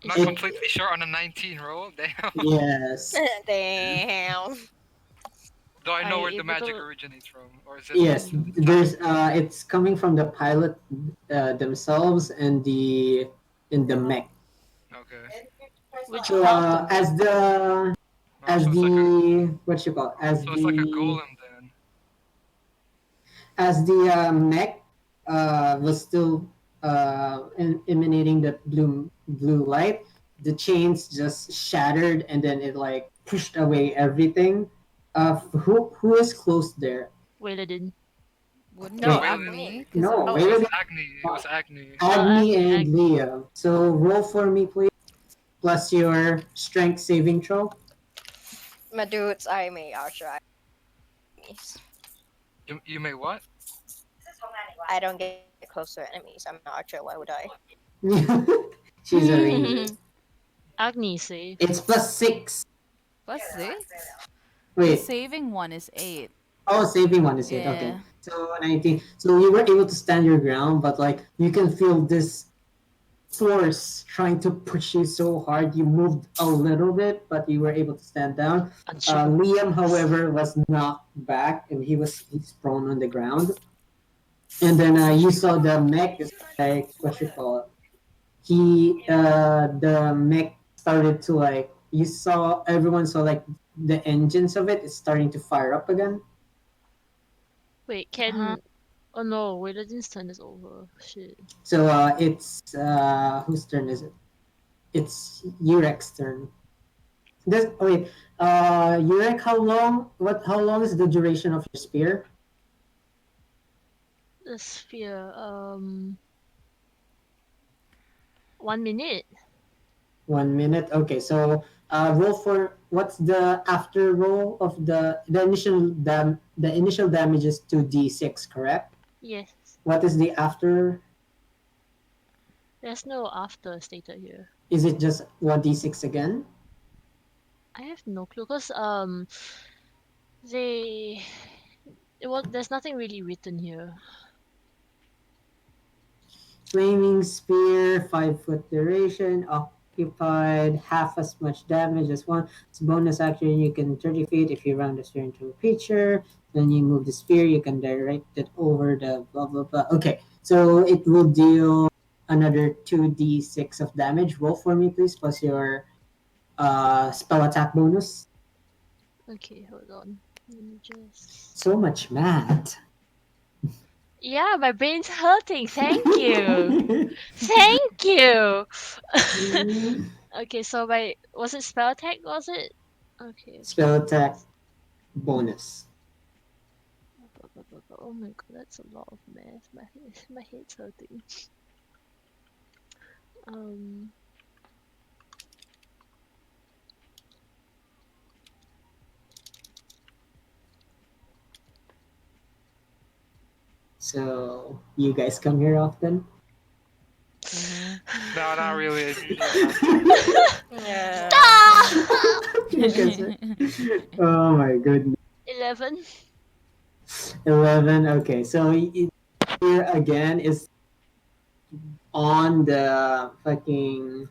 Not It- completely sure on a 19 roll. Damn. Yes. Damn. Do I know Are where you the able magic to- originates from, or is it? Yes. There's. It's coming from the pilot themselves and the mech. Okay. Which So part? as the Oh, as so it's the like a, what you call it, as so the it's like a golem then. as the mech was still emanating that blue light, the chains just shattered and then it like pushed away everything. Who is close there? Wayladine. Wouldn't No, it I- be me? No, I'm- wait a It was minute. Agni. It was Agni. Agni Agni, and Agni. Leah. So roll for me, please. Plus your strength saving throw. My dudes, I'm a archer. You may what? I don't get close to enemies. I'm an archer. Why would I? She's a ranger. Agni say. It's +6. Plus 6? The Wait. saving one is 8. Oh, saving one is it? Okay. Yeah. So 19. So you were able to stand your ground, but like you can feel this force trying to push you so hard. You moved a little bit, but you were able to stand down. Liam, however, was knocked back and he's prone on the ground. And then you saw the mech is like what you call it. The mech started to like everyone saw like the engines of it is starting to fire up again. Wait, can Uh-huh. Oh no, Wayladine's turn is over. Shit. So it's whose turn is it? It's Jurrek's turn. This wait, Jurrek, how long is the duration of your spear? The sphere. 1 minute. 1 minute. Okay, so roll for what's the after roll of the initial damage is 2d6, correct? Yes. What is the after? There's no after stated here. Is it just 1d6 again? I have no clue because they there's nothing really written here. Flaming spear, 5 foot duration, occupied, half as much damage as one. It's a bonus action. You can 30 feet if you round the spear into a creature. Then you move the spear. You can direct it over the blah blah blah. Okay, so it will deal another 2d6 of damage. Roll for me, please, plus your spell attack bonus. Okay, hold on. Let me just. So much math. Yeah, my brain's hurting. Thank you. Thank you. Okay, so my was it spell attack? Was it? Okay. Spell attack bonus. Oh my god, that's a lot of math. My head's hurting. Um. So you guys come here often? No, not really. It's usually Yeah. You guys are- oh my goodness. 11. 11. Okay, so here again is on the fucking.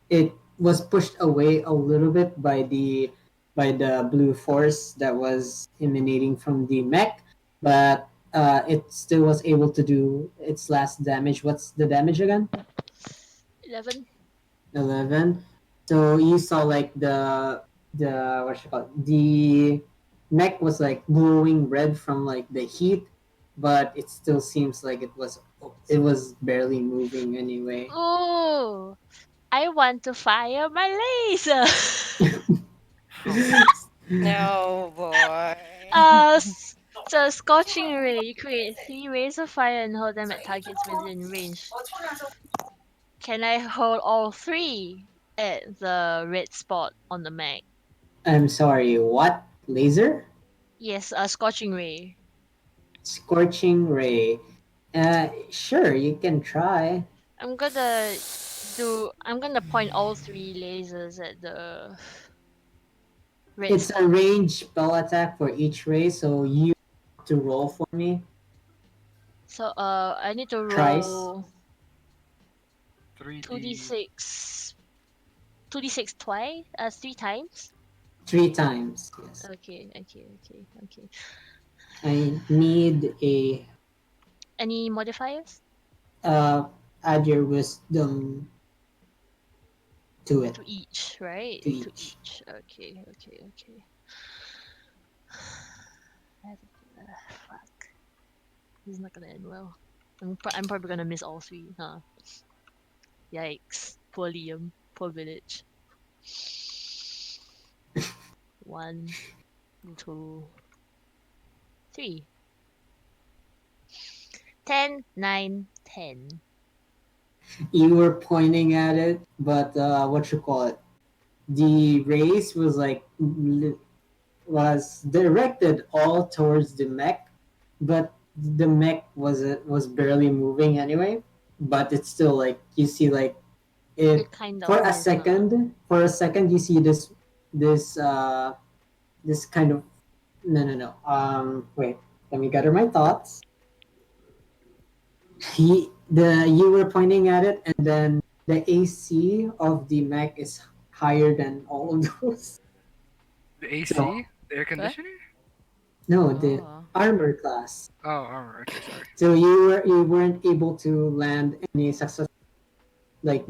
It was pushed away a little bit by the blue force that was emanating from the mech, but it still was able to do its last damage. What's the damage again? 11. 11. So you saw like the what you call it? The neck was like glowing red from like the heat, but it still seems like it was barely moving anyway. Oh, I want to fire my laser. No, boy. So scorching ray. You create 3 rays of fire and hold them at targets within range. Can I hold all 3 at the red spot on the map? I'm sorry, what? Laser? Yes, a scorching ray. Scorching ray. Sure, you can try. I'm gonna I'm gonna point all 3 lasers at the red It's spot. a range spell attack for each ray, so you have to roll for me So I need to twice. roll 3D. 2d6 2d6 twice 3 times. 3 times, yes. Okay. I need a Any modifiers? uh add your wisdom to it. To each, right? To To each. each. Okay. Fuck. This is not gonna end well. I'm probably gonna miss all 3, huh? Yikes. Poor Liam. Poor village. 1, 2, 3. 10, 9, 10. You were pointing at it, but what you call it? The race was was directed all towards the mech, but the mech was barely moving anyway. But it's still like you see like it It kinda for a missed, huh? second. For a second, you see this this kind of no. Wait, let me gather my thoughts. You were pointing at it, and then the AC of the mech is higher than all of those. The So AC? The air conditioner? no, the Oh. armor class. Oh, armor. Okay, sorry. So you weren't able to land any success. Like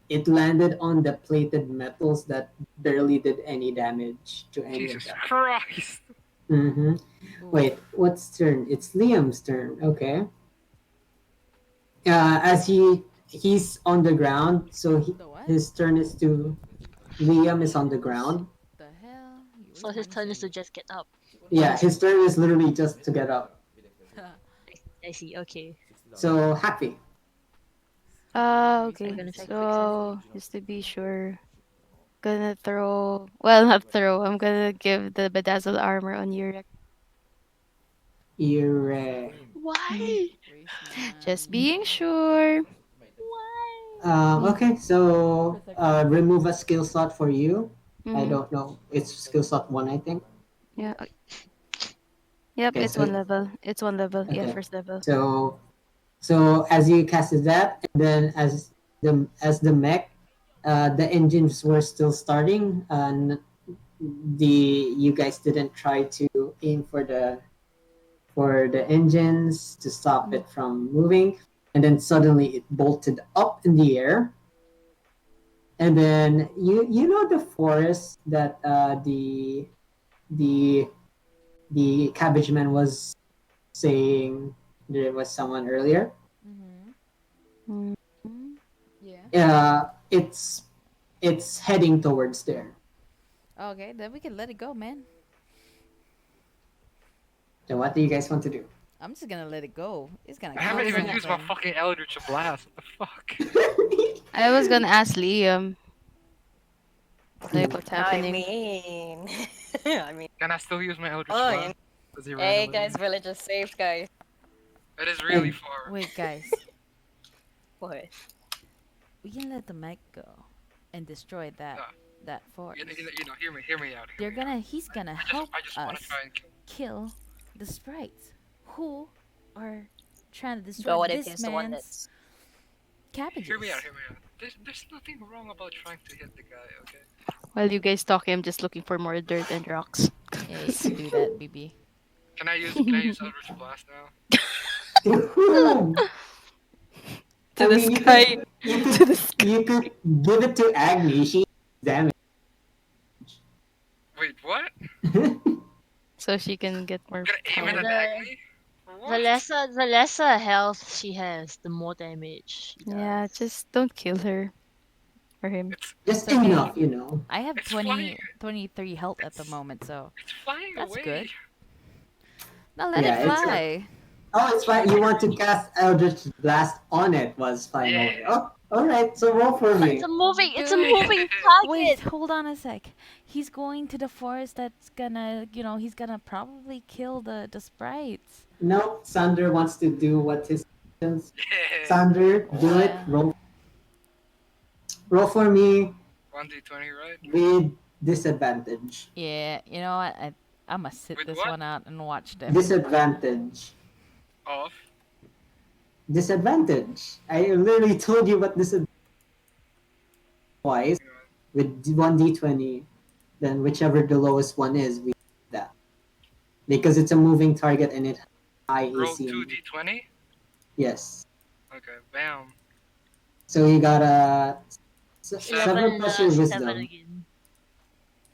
it landed on the plated metals that barely did any damage to any of Jesus them. Christ! Mm-hmm. Wait, Oof. what's turn? It's Liam's turn. Okay. As he's on the ground, so The what? his turn is to Liam is on the ground. The hell? So his turn is to just get up. Yeah, his turn is literally just to get up. I see. Okay. So happy. I'm Okay. gonna try quick save. So just to be sure, gonna throw. Well, not throw. I'm gonna give the bedazzled armor on Jurrek. You're Mhm. Why? Just being sure. Why? okay. So remove a skill slot for you. I Mm-hmm. don't know. It's skill slot one, I think. Yeah. Yep. Okay. It's So one level. It's one level. Yeah, okay. first level. So as you casted that, and then as the mech, the engines were still starting, and you guys didn't try to aim for the engines to stop Mm. it from moving, and then suddenly it bolted up in the air, and then you know the forest that the the cabbage man was saying there was someone earlier. Mm-hmm. Mm. Yeah. It's heading towards there. Okay, then we can let it go, man. So what do you guys want to do? I'm just gonna let it go. It's gonna I kill haven't even used my something. fucking Eldritch Blast. What the fuck? I was gonna ask Liam, like, what's I happening. mean, I mean, Can I still use my Eldritch oh, Blast? Does he hey randomly? guys, village is safe, guys. It is really far. Wait, guys. What? We can let the mech go and destroy that No. that forest. Hear me out. They're gonna. He's gonna help I just want to us try and kill. kill the sprites who are trying to destroy But what if this he's the one man's that's cabbages. Hear me out. There's nothing wrong about trying to hit the guy, okay? While you guys talking, I'm just looking for more dirt and rocks. Yeah, you can do that, BB. Can I use Eldritch Blast now? To I the mean, sky. To the sky. you could give it to Agni. She damage. Wait, what? So she can get more Gonna aim it power. at Agni? For The what? lesser health she has, the more damage she Yeah, does. just don't kill her or him. It's Just It's okay. enough, you know. I have It's flying. 23 health at the It's moment, so it's flying that's away. good. Now let it Yeah, it's fly. oh, it's fine. You want to cast Eldritch Blast on it was flying Yeah. away. Oh, all right. So roll for But me. it's a Dude. moving Wait, target. hold on a sec. He's going to the forest that's gonna, he's gonna probably kill the sprites. No, Sander wants to do what his actions. Yeah. Sander, do it. Yeah. Roll for me 1d20, right? with disadvantage. Yeah, you know what? I'm gonna sit With this what? one out and watch them. Disadvantage. Off. Disadvantage. I literally told you what disadvantage twice with 1d20. Then whichever the lowest one is, we do that because it's a moving target and it has high Roll AC. 2d20. Yes. Okay, bam. So you got a 7 7 plus your 7 wisdom. again.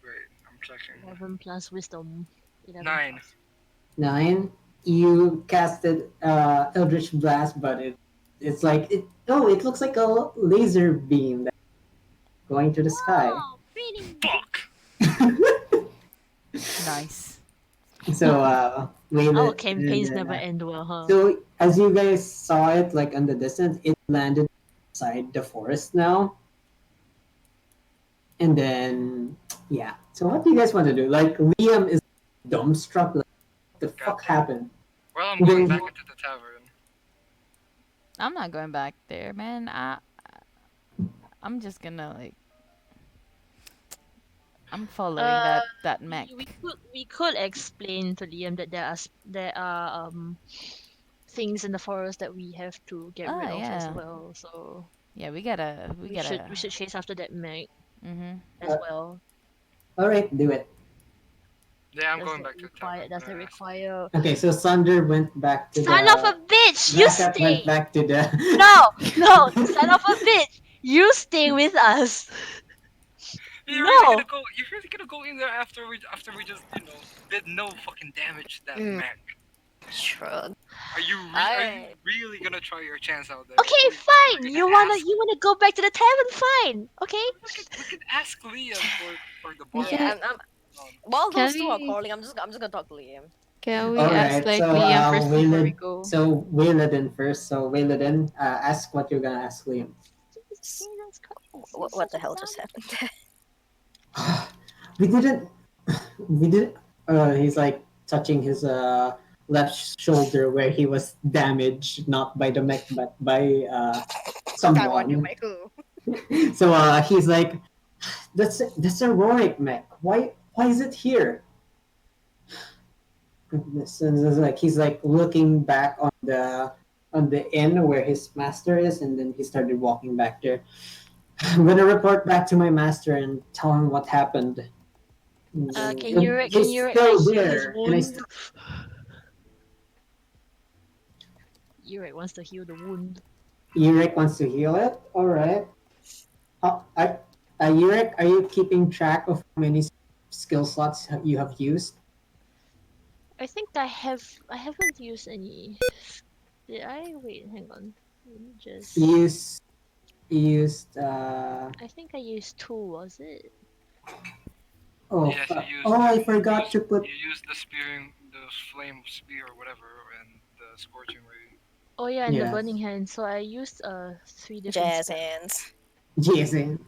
Wait, I'm checking. 11 plus wisdom. 11 9. plus. 9. You casted Eldritch Blast, but it's like it. Oh, it looks like a laser beam that's going to the sky. Wow, pretty. Fuck! Nice. So Our campaigns never end well, huh? So as you guys saw it, like on the distance, it landed inside the forest now. And then yeah. So what do you guys want to do? Like Liam is dumbstruck. Like, what the fuck happened? Well, I'm And going then back into the tavern. I'm not going back there, man. I'm just gonna I'm following Uh, that mech. we could explain to Liam that there are things in the forest that we have to get rid of as Yeah. well. So Yeah, we gotta we should chase after that mech Mhm. as well. all right, do it. Yeah, I'm Does going that back to the tavern. Does that require? Okay, so Sunder went back to Son of a bitch! You Drakath went stay. back to the. No, son of a bitch! You stay with us. No. You're really gonna go in there after we just did no fucking damage to that Mm. mech. Shrug. Are you I really gonna try your chance out there? Okay, fine. You wanna go back to the tavern? Fine. Okay. We could ask Liam for the bar. yeah. Can While can those two are we calling, I'm just gonna talk to Liam. can we All ask right. like So Liam first before we Waylad. go? So Wayladine first. So Wayladine, ask what you're gonna ask Liam. What the hell just happened? we didn't. We did. He's like touching his left shoulder where he was damaged, not by the mech, but by I wonder someone. by who. So he's like, that's a Rorik mech. Why is it here? Goodness. And it's like he's like looking back on the inn where his master is, and then he started walking back there. I'm gonna report back to my master and tell him what happened. Can you He's heal still his there, and I wound? still Jurrek wants to heal the wound. Jurrek wants to heal it. All right. Jurrek, are you keeping track of how many skill slots you have used? I think I haven't used any. Did I? Wait, hang on. Let me just. You used. I think I used 2. Was it? Oh, Yes, you used. oh, I forgot to put. You used the flame spear or whatever, and the scorching ray. Oh yeah, and the Yes. burning hand. So I used 3 different Jazz spells. hands. Jason.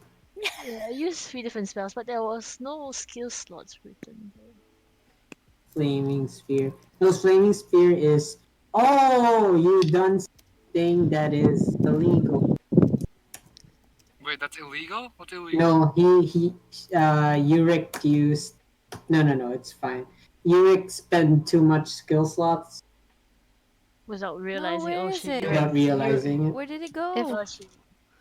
Yeah, I used 3 different spells, but there was no skill slots written there. Flaming spear. No, flaming spear is. Oh, you done something that is illegal. Wait, that's illegal? What's illegal? No, Jurrek used. No, it's fine. Jurrek spent too much skill slots Without No, realizing, where oh is shit, it? without realizing it. Where did it If- go? Oh shit.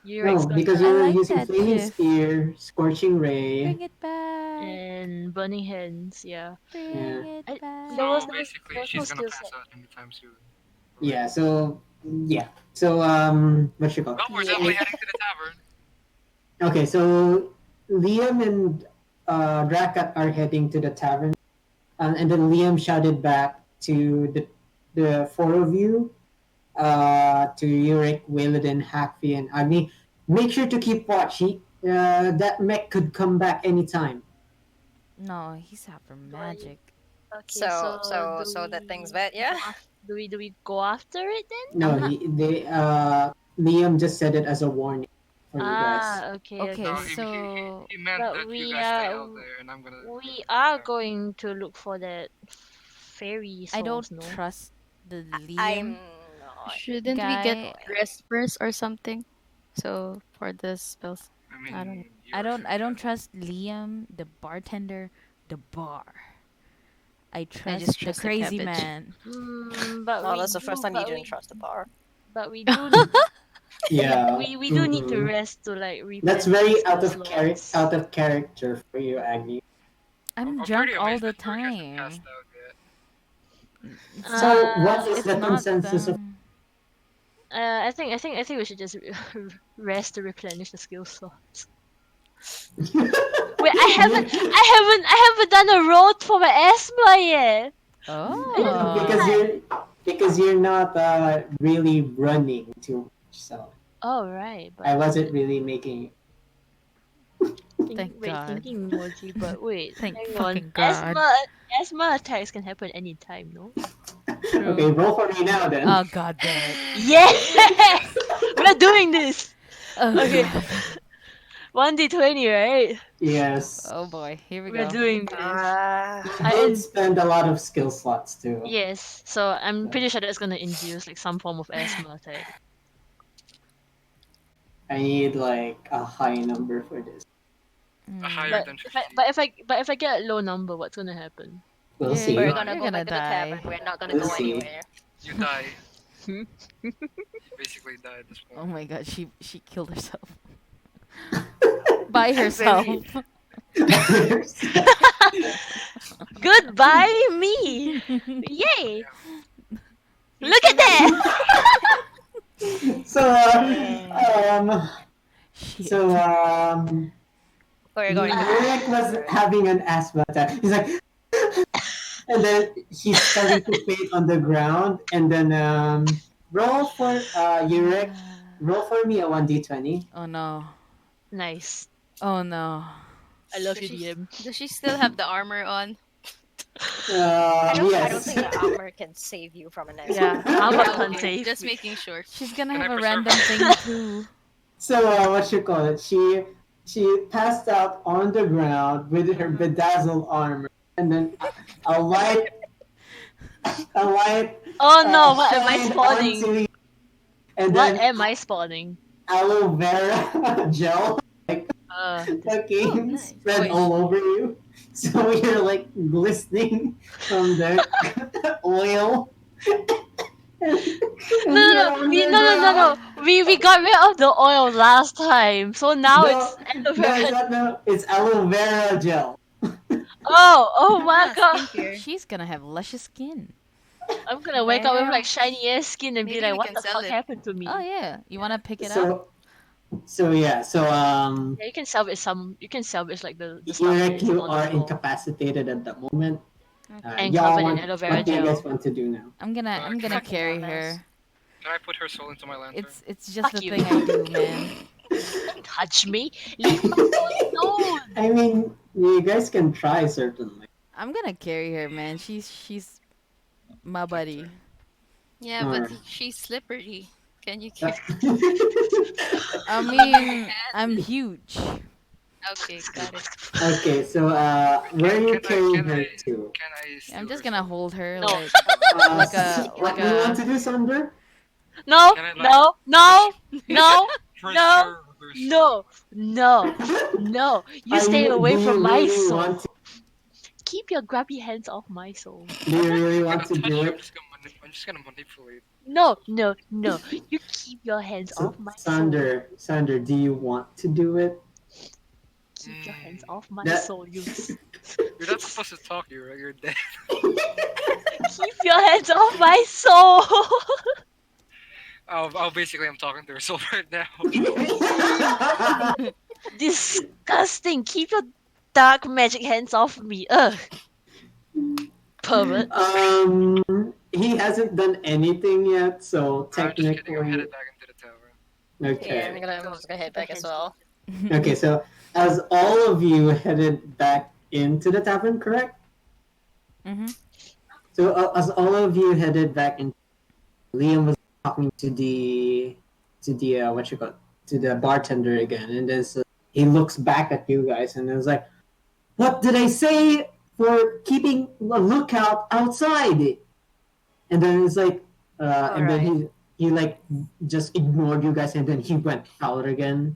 No, Jurek's got because that. I you're like using that flaming gif. spear, scorching ray. Bring it back. And burning hands, yeah. Bring Yeah. it I- back. there was So no- basically, there was no she's gonna skill pass set. out anytime soon. Yeah. So yeah. So what you call it? Well, we're definitely heading to the tavern. Okay, so Liam and Drakath are heading to the tavern, and then Liam shouted back to the four of you, to Jurrek, Wayladine, Hak Phi, and Agni. Make sure to keep watch. That mech could come back anytime. No, he's after magic. Okay, So do that thing's we bad, yeah? go do we go after it then? No, I'm not- Liam just said it as a warning for you guys. Okay, Okay, No, okay. so he meant But that we you guys stay are- out there, and I'm gonna. We are going to look for that fairy souls, I don't no? trust the I'm Liam. not. Shouldn't we guy- get rest first or something? So for the spells. I mean, I don't know. I don't trust Liam, the bartender, the bar. I trust just the trust the crazy cabbage. man. But Oh, we that's the first time you but didn't we, trust the bar. But we do Yeah. we do need to mhm. rest to like replenish That's very our out of slots. character for you, Agni. I'm I'm drunk pretty all amazed the that Jurrek hasn't time. passed out yet. So what is It's the not consensus of? the- I think we should just rest to replenish the skill slots. Wait, I haven't done a road for my asthma yet. Oh. because you're not really running too much, so Oh right, but I wasn't really making. Thank God. thinking emoji, but wait, Thank hang fucking on. God. Asthma attacks can happen anytime, no? True. Okay, roll for me now then. Oh God damn it. Yes! We're doing this! Oh, Okay. God. 1d20, right? Yes. Oh boy, here we We're go. doing this. I did spend a lot of skill slots too. Yes, so I'm pretty sure that's gonna induce like some form of asthma attack. I need like a high number for this. A higher But than if 50. if I get a low number, what's gonna happen? We'll Yeah, see. We're You're gonna you're go gonna back to the tavern. die. We're not gonna We'll go see. anywhere. You die. Hmm? Basically die at this point. Oh my God, she killed herself. By herself. Goodbye, me! Yay! Look at that! so Shit. so Oh, you're going to Jurek was Alright. having an asthma attack. He's like, and then he's starting to faint on the ground. And then roll for Jurek. Roll for me a 1d20. Oh no. Nice. Oh no. I love Does you, she DM. does she still have the armor on? I don't Yes. think the armor can save you from an accident. Yeah, armor Oh, can't okay. save Just me. making sure. She's gonna Can I have a preserve random her? thing too. So what you call it? She passed out on the ground with her bedazzled armor, and then a light a light Oh no, what am I shined spawning? onto you, and What then am I spawning? aloe vera gel This, fucking nice. spread Wait. all over you. So you're like glistening from the oil. And no, you're no, no, on we, the no, no, no, ground. no. We got rid of the oil last time, so now No, it's aloe no, it's vera. not. No, it's aloe vera gel. Oh my Ah, god! skincare. She's gonna have luscious skin. I'm gonna wake up with Well, like shiny ass skin and be Maybe like, we what can the sell fuck it. happened to me? Oh yeah. You wanna pick it up? So yeah. So Yeah, you can salvage some. You can salvage like the stuff that Jurek, is you on the are floor incapacitated at the moment. and Y'all covered in want? aloe vera What do you guys gel. want to do now? I'm gonna I'm Can gonna I fucking carry dumbass. her. can I put her soul into my lantern? It's just Fuck the you. thing I do, man. Don't touch me. Leave my soul alone. I mean, you guys can try certainly. I'm gonna carry her, man. She's my buddy. Yeah, but Alright. she's slippery. Can you carry? I Hold your mean, I'm hand. huge. Okay, got it. Okay, so where are you Can I carrying can her I to? can I steal I'm just her gonna soul? hold her No. like a What like do you want a to do, Sunder? No, Can I like no, no, no, no, preserve her no, soul? no, no. You stay away Do from you my really soul. want to? Keep your grubby hands off my soul. Do you really I'm want gonna to touch do you. it? I'm just gonna manipulate. No, no, no. You keep your hands So, off my soul. Sander, do you want to do it? Keep your hands off my That- soul, you. You're not supposed to talk. You're dead. Keep your hands off my soul. Basically, I'm talking to her soul right now. Disgusting. Keep your dark magic hands off me. Ugh. Pervert. He hasn't done anything yet, so I'm just kidding. I'm technically, headed back into the tavern. Yeah, okay. I'm just gonna head back as well. Okay, so as all of you headed back into the tavern, correct? Mhm. So as all of you headed back in, Liam was talking to the what you call it, to the bartender again, and then so he looks back at you guys and is like, "What did I say for keeping a lookout outside?" And then it's like, and then he like just ignored you guys, and then he went out again.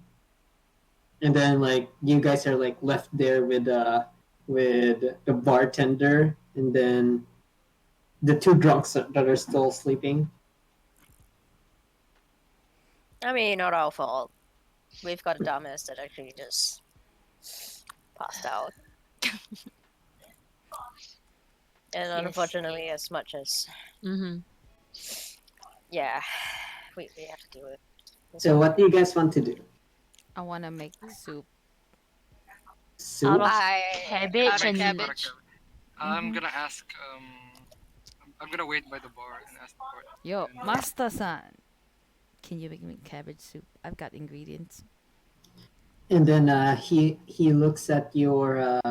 And then like you guys are like left there with the bartender, and then the two drunks that are still sleeping. I mean, not our fault. We've got a dumbass that actually just passed out. And unfortunately, as much as Mm-hmm. yeah, we have to do it. So what do you guys want to do? I wanna make soup. Soup? Out of I cabbage Out of and cabbage. I'm gonna ask. I'm gonna wait by the bar and ask the bar. Yo, Master-san, can you make me cabbage soup? I've got ingredients. And then he looks at your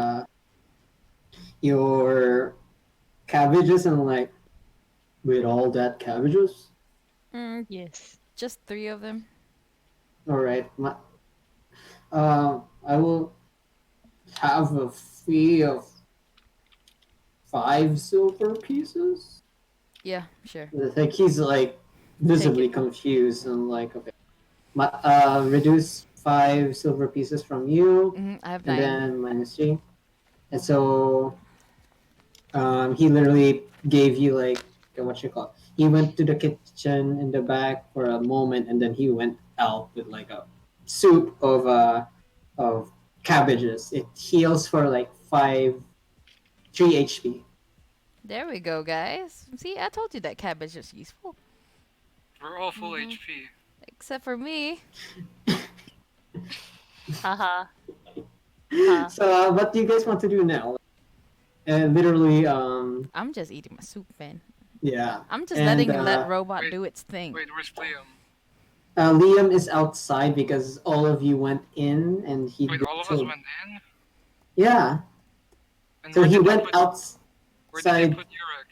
cabbages and like, with all that cabbages? yes. Just 3 of them. All right. I will have a fee of 5 silver pieces. Yeah, sure. Like he's like visibly confused and like, okay, reduce 5 silver pieces from you, I have and 9. then minus 3. And so he literally gave you like what you call it. He went to the kitchen in the back for a moment, and then he went out with like a soup of cabbages. It heals for like 3 HP. There we go, guys. See, I told you that cabbage is useful. We're all full HP. Except for me. Haha. Huh. So what do you guys want to do now? Literally, I'm just eating my soup, man. yeah. I'm just And letting that robot Wait, do its thing. wait, where's Liam? Liam is outside because all of you went in, and he Wait, did all of us so. went in? Yeah. And So where he did they went put where did they outside. put Jurrek?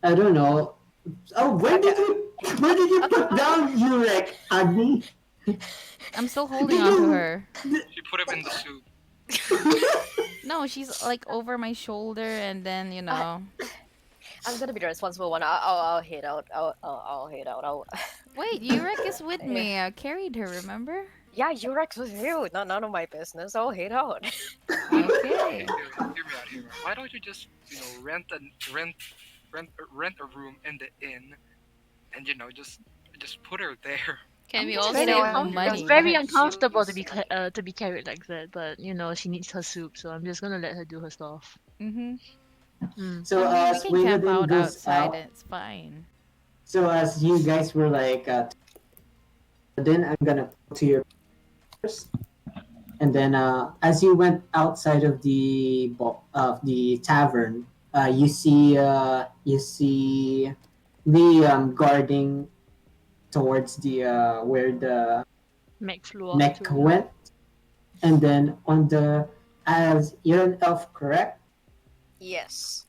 I don't know. Oh, Okay. where did you put down Jurrek, Agni? I'm still holding on to her. She put him in the soup. No, she's like over my shoulder, and then I'm gonna be the responsible one. I'll head out. I'll head out. Wait, Yurek is with Yeah. me. I carried her, remember? Yeah, Jurrek's with you. None of my business. I'll head out. Okay. Hear me out here. Why don't you just, rent a room in the inn, and just put her there. Can we I'm all just You know, save saving I- money. It's very I- uncomfortable shoes. to be carried like that, but she needs her soup, so I'm just gonna let her do her stuff. Mhm. So I mean, we as can camp Wayladine out goes outside, out, and it's fine. so as you guys were like, then I'm gonna go to your first, and then as you went outside of the tavern, you see Liam guarding towards the where the Mac flew off mech too. went, and then on the as you're an elf, correct? Yes.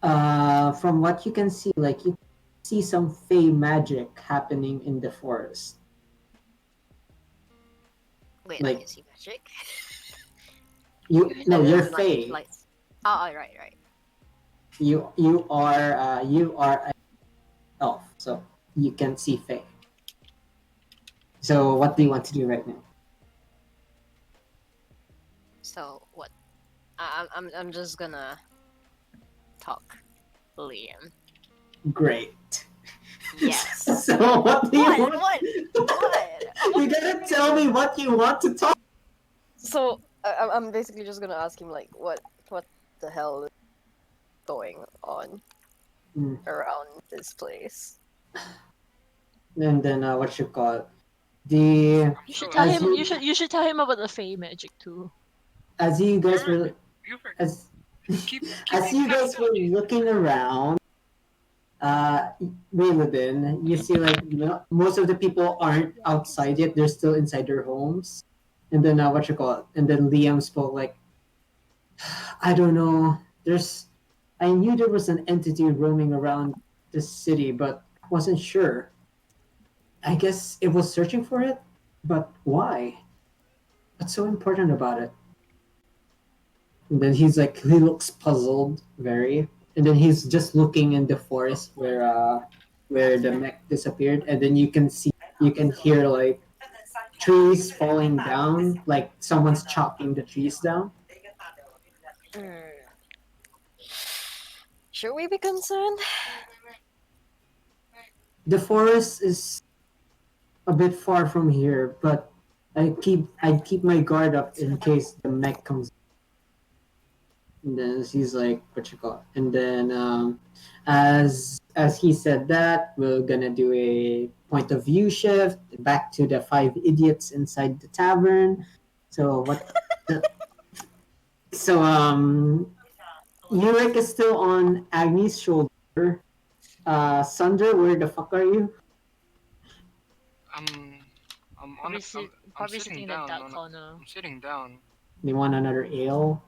From what you can see, like you see some fey magic happening in the forest. Wait, I Like can see magic. you're The night fey. lights. Oh, right. You are an elf, so you can see fey. So what do you want to do right now? So what? I'm just gonna talk, Liam. Great. Yes. So what do you What? want? What? You gotta tell me what you want to talk. So I'm basically just gonna ask him like, what the hell is going on Hmm. around this place? And then what you call it? The I'm You so should tell as him. you You should tell him about the fey magic too. as you guys were Jurrek, as keep as being you guys capital. were looking around, Wayladine, you see like most of the people aren't outside yet; they're still inside their homes. And then what you call it? And then Liam spoke like, I don't know. I knew there was an entity roaming around the city, but I wasn't sure. I guess it was searching for it, but why? What's so important about it? And then he looks puzzled, very. And then he's just looking in the forest where the mech disappeared, and then you can hear like trees falling down, like someone's chopping the trees down. Hmm. Should we be concerned? The forest is a bit far from here, but I keep my guard up in case the mech comes. And then he's like, what you call it? And then as he said that, we're gonna do a point of view shift back to the five idiots inside the tavern. So what? The, so Yurek is still on Agni's shoulder. Sunder, where the fuck are you? I'm I'm on Probably, a, I'm, I'm probably sitting sitting in the down. dark corner. I'm sitting down. You want another ale?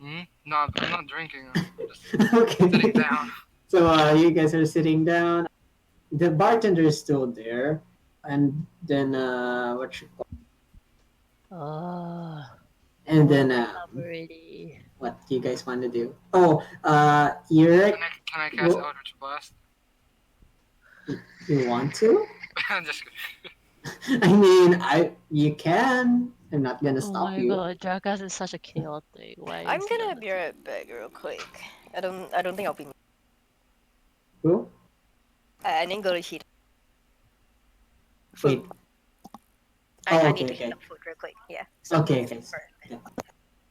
Hmm? No, I'm not drinking. I'm just Okay. sitting down. So you guys are sitting down. The bartender is still there, and then what you call? Oh, And then already. what do you guys want to do? Oh, Yurek, Can I cast Well- Eldritch Blast? you want to? I'm just kidding. I mean, you can. I'm not gonna Oh stop my you. god, Drakath is such a chaotic. Why? I'm is he gonna on the be right back real quick. I don't think I'll be. Who? I didn't go to heat. Wait. Food. Oh, I okay, need to okay. heat up food real quick. Yeah. Okay, okay.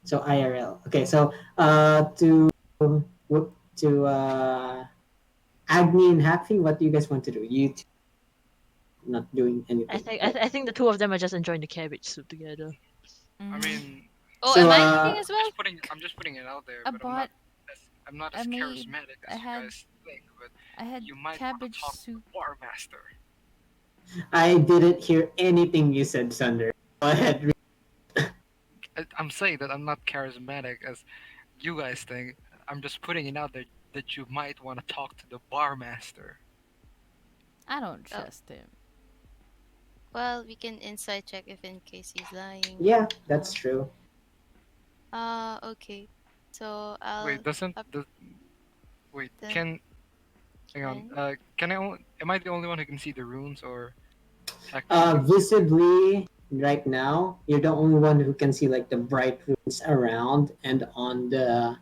So IRL. Okay, so to Agni and Hak Phi, what do you guys want to do? You two not doing anything. I think the two of them are just enjoying the cabbage soup together. I mean, Oh, So am I reading as well? I'm just putting it out there, I but bought. I'm not I as made. charismatic I as you had. guys think. But I had you might want to cabbage talk to the soup. bar master. I didn't hear anything you said, Sunder. Go ahead. I'm saying that I'm not charismatic as you guys think. I'm just putting it out there that you might want to talk to the bar master. I don't Oh, trust him. well, we can inside check if in case he's lying. Yeah, that's Uh, true. okay. So I'll Wait, doesn't up the wait? the Can hang on? 10. Can I? Am I the only one who can see the runes, or Hak Phi too? Visibly, right now, you're the only one who can see like the bright runes around and on the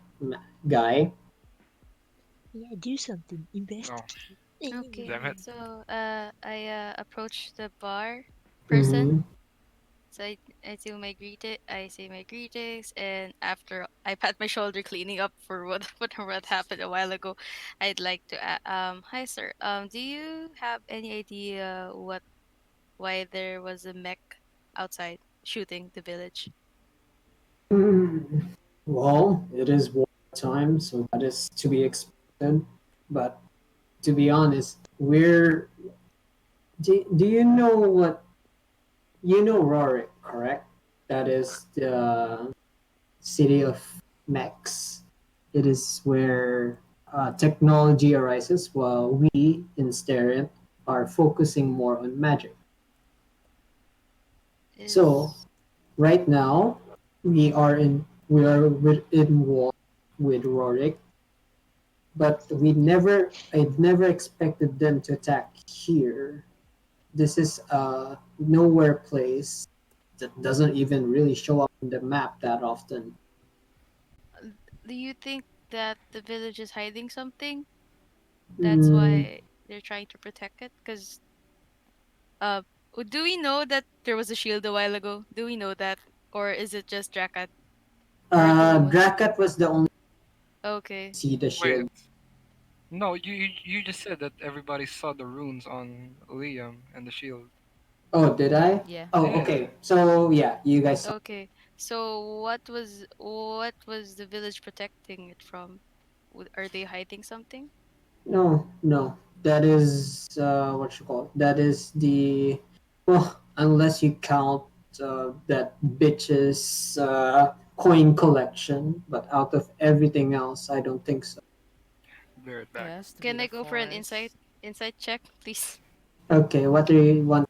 guy. Yeah, do something. Oh, Investigate. Okay. damn it! So I approach the bar person. Mm-hmm. So I do my I say my greetings, and after I pat my shoulder, cleaning up for what what happened a while ago, I'd like to hi sir, do you have any idea why there was a mech outside shooting the village? Well, it is war time, so that is to be expected. But to be honest, we're. Do you know what. You know Rorick, correct? That is the city of Mex. It is where technology arises, while we in Stereo are focusing more on magic. So Is right now we are in war with Rorick, but I'd never expected them to attack here. This is a nowhere place that doesn't even really show up on the map that often. do you think that the village is hiding something? That's Mm, why they're trying to protect it. Cause uh, do we know that there was a shield a while ago? Do we know that, or is it just Drakat? Or do we want? Drakat was the only Okay. see the Wait, shield. no, you just said that everybody saw the runes on Liam and the shield. Oh, did I? Yeah. Oh, Yeah, okay. So yeah, you guys saw. Okay. So what was the village protecting it from? Are they hiding something? No, no. That is what you call it. That is the well, unless you count that bitch's coin collection, but out of everything else, I don't think so. be right It back. has to be Can the I go for an insight forest. check, please? Okay, what do you want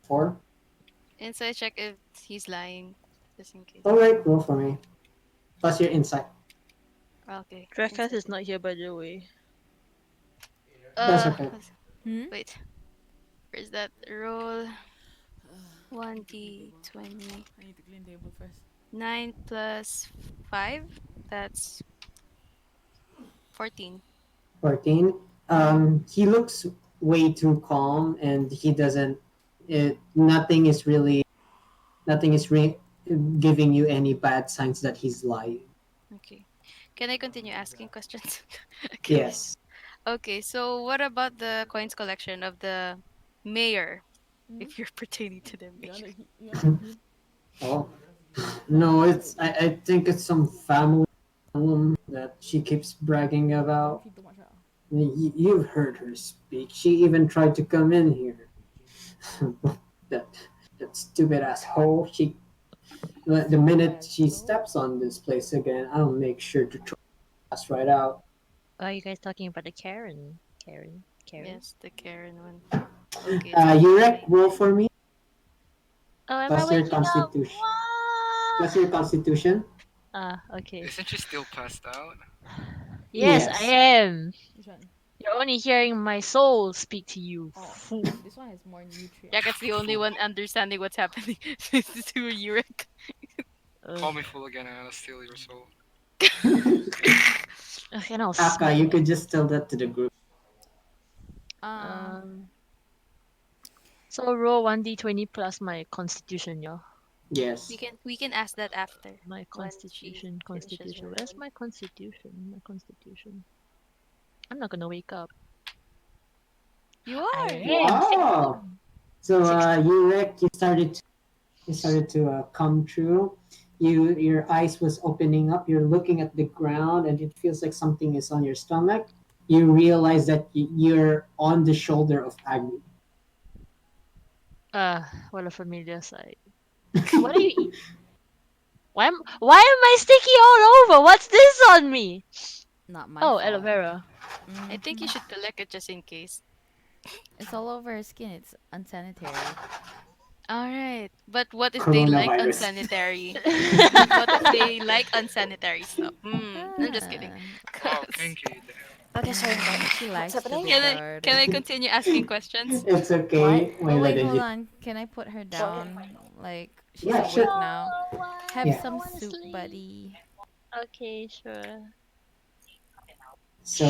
for? Insight check if he's lying, just in case. All right, roll for me. Plus your insight. Okay. Drakath Insight is check. not here, by the way. That's okay. Hmm. Wait. Where's that roll? 1d20. I need to clean table first. 9 plus 5. That's 14. 14. He looks way too calm, and he doesn't. Nothing is really giving you any bad signs that he's lying. Okay. Can I continue asking questions? Curious. Yes. Okay, so what about the coins collection of the mayor? Hmm? If you're pertaining to the You mayor. wanna you wanna heal? Oh no, I think it's some family problem that she keeps bragging You about. feed too much. You've heard her speak. She even tried to come in here. that that stupid asshole. The minute she Asshole. steps on this place again, I'll make sure to throw her ass right out. Are you guys talking about the Karen? Karen? Yes, the Karen one. Okay, it's Jurrek, actually roll for me. Oh, am I Plus your waking up? constitution. Plus your constitution. Ah, okay. Isn't she still passed out? Yes, I Yes. am. Which one? You're only hearing my soul speak to you, Oh, fool. this one has more nutrients. Jacket's the only Fool. one understanding what's happening to Yurek. Ugh. Call me fool again and I'll steal your soul. Okay, and I'll Aka, smell you it. could just tell that to the group. Um, Um, so roll 1d20 plus my constitution, y'all. Yes. We can ask that after My when she constitution, finishes constitution. her Where's roll. my constitution? My constitution. I'm not gonna wake up. You I are. am. Wow. So 16. Jurek, you started to come true. your eyes was opening up. You're looking at the ground, and it feels like something is on your stomach. You realize that you're on the shoulder of Agni. What a familiar sight. What are you eating? Why am I sticky all over? What's this on me? Not my Oh, aloe fault. vera. I think you Hmm. should collect it just in case. It's all over her skin. It's unsanitary. All right. But what if they like Coronavirus. unsanitary? What if they like unsanitary stuff? I'm just kidding. Ah. Wow, Kinky. Okay, sorry, She what's likes to happening? be bored. Can I continue asking questions? It's What? okay, Oh wait, Wayladine. hold on. Can I put her What? down? Like she's Yeah, sure. awake No, now. Have why? Yeah. I some want to soup, sleep. buddy. Okay, sure. So,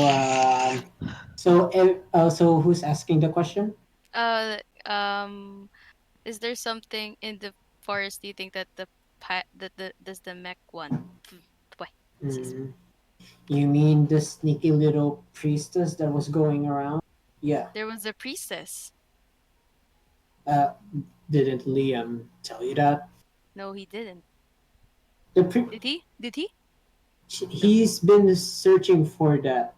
so who's asking the question? Uh, is there something in the forest you think that the does the mech want? Wait, excuse me. Mm, you mean the sneaky little priestess that was going around? Yeah. There was a priestess. Uh, didn't Liam tell you that? No, he didn't. The pri- Did he? Did he? he's been searching for that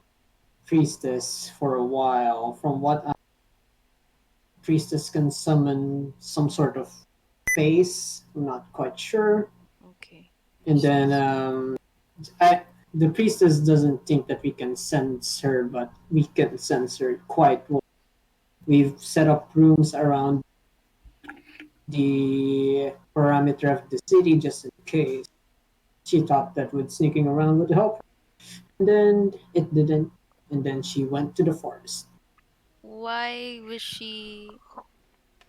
priestess for a while. From what priestess can summon some sort of face. I'm not quite sure. Okay. And then the priestess doesn't think that we can sense her, but we can sense her quite well. We've set up rooms around the parameter of the city just in case. She thought that with sneaking around would help her. And then it didn't. And then she went to the forest. Why was she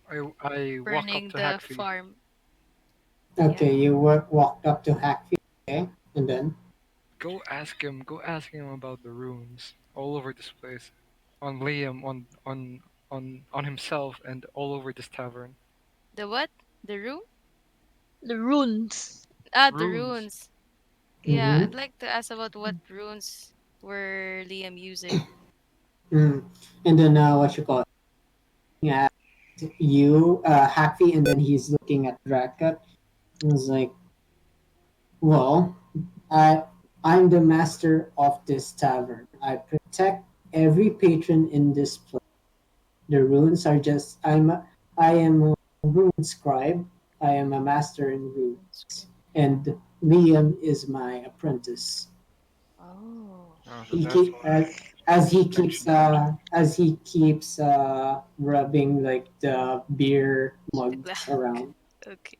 I walk up burning to the Hak Phi. farm? Yeah. Okay, you walked up to Hak Phi, okay? And then Go ask him. Go ask him about the runes all over this place, on Liam, on himself, and all over this tavern. The what? The room? The runes. Ah, the Runes. runes. Yeah, mm-hmm. I'd like to ask about what runes were Liam using. Mm. And then what you call it? Yeah, you, Happy, and then he's looking at Drakath. And was like, well, I I'm the master of this tavern. I protect every patron in this place. The runes are just I am a rune scribe. I am a master in runes, and Liam is my apprentice. Oh, Oh, so He that's keep why as he you keeps mentioned that. rubbing like the beer mugs okay. around. Okay.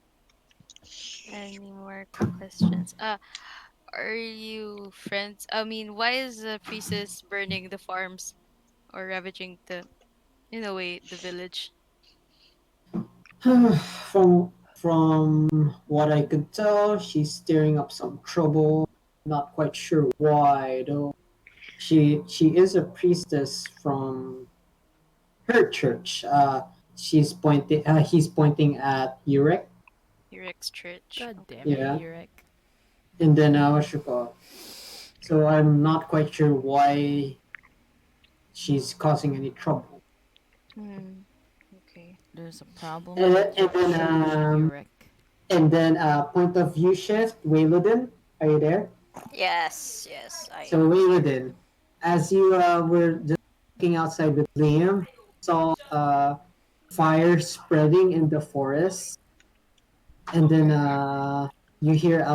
Any more questions? Are you friends? I mean, why is the priestess burning the farms or ravaging in a way, the village? From what I could tell, she's stirring up some trouble. Not quite sure why though. She is a priestess from her church. He's pointing at Jurrek. Yurek's church. God Okay. damn it, Yeah, Jurek. and then what you call. So I'm not quite sure why she's causing any trouble. Hmm. Okay. There's a problem And, with and your then church, Jurek. point of view shift. Wayladin, are you there? Yes, yes, I So am. Wayladin, as you were just looking outside with Liam, saw fire spreading in the forest, and then you hear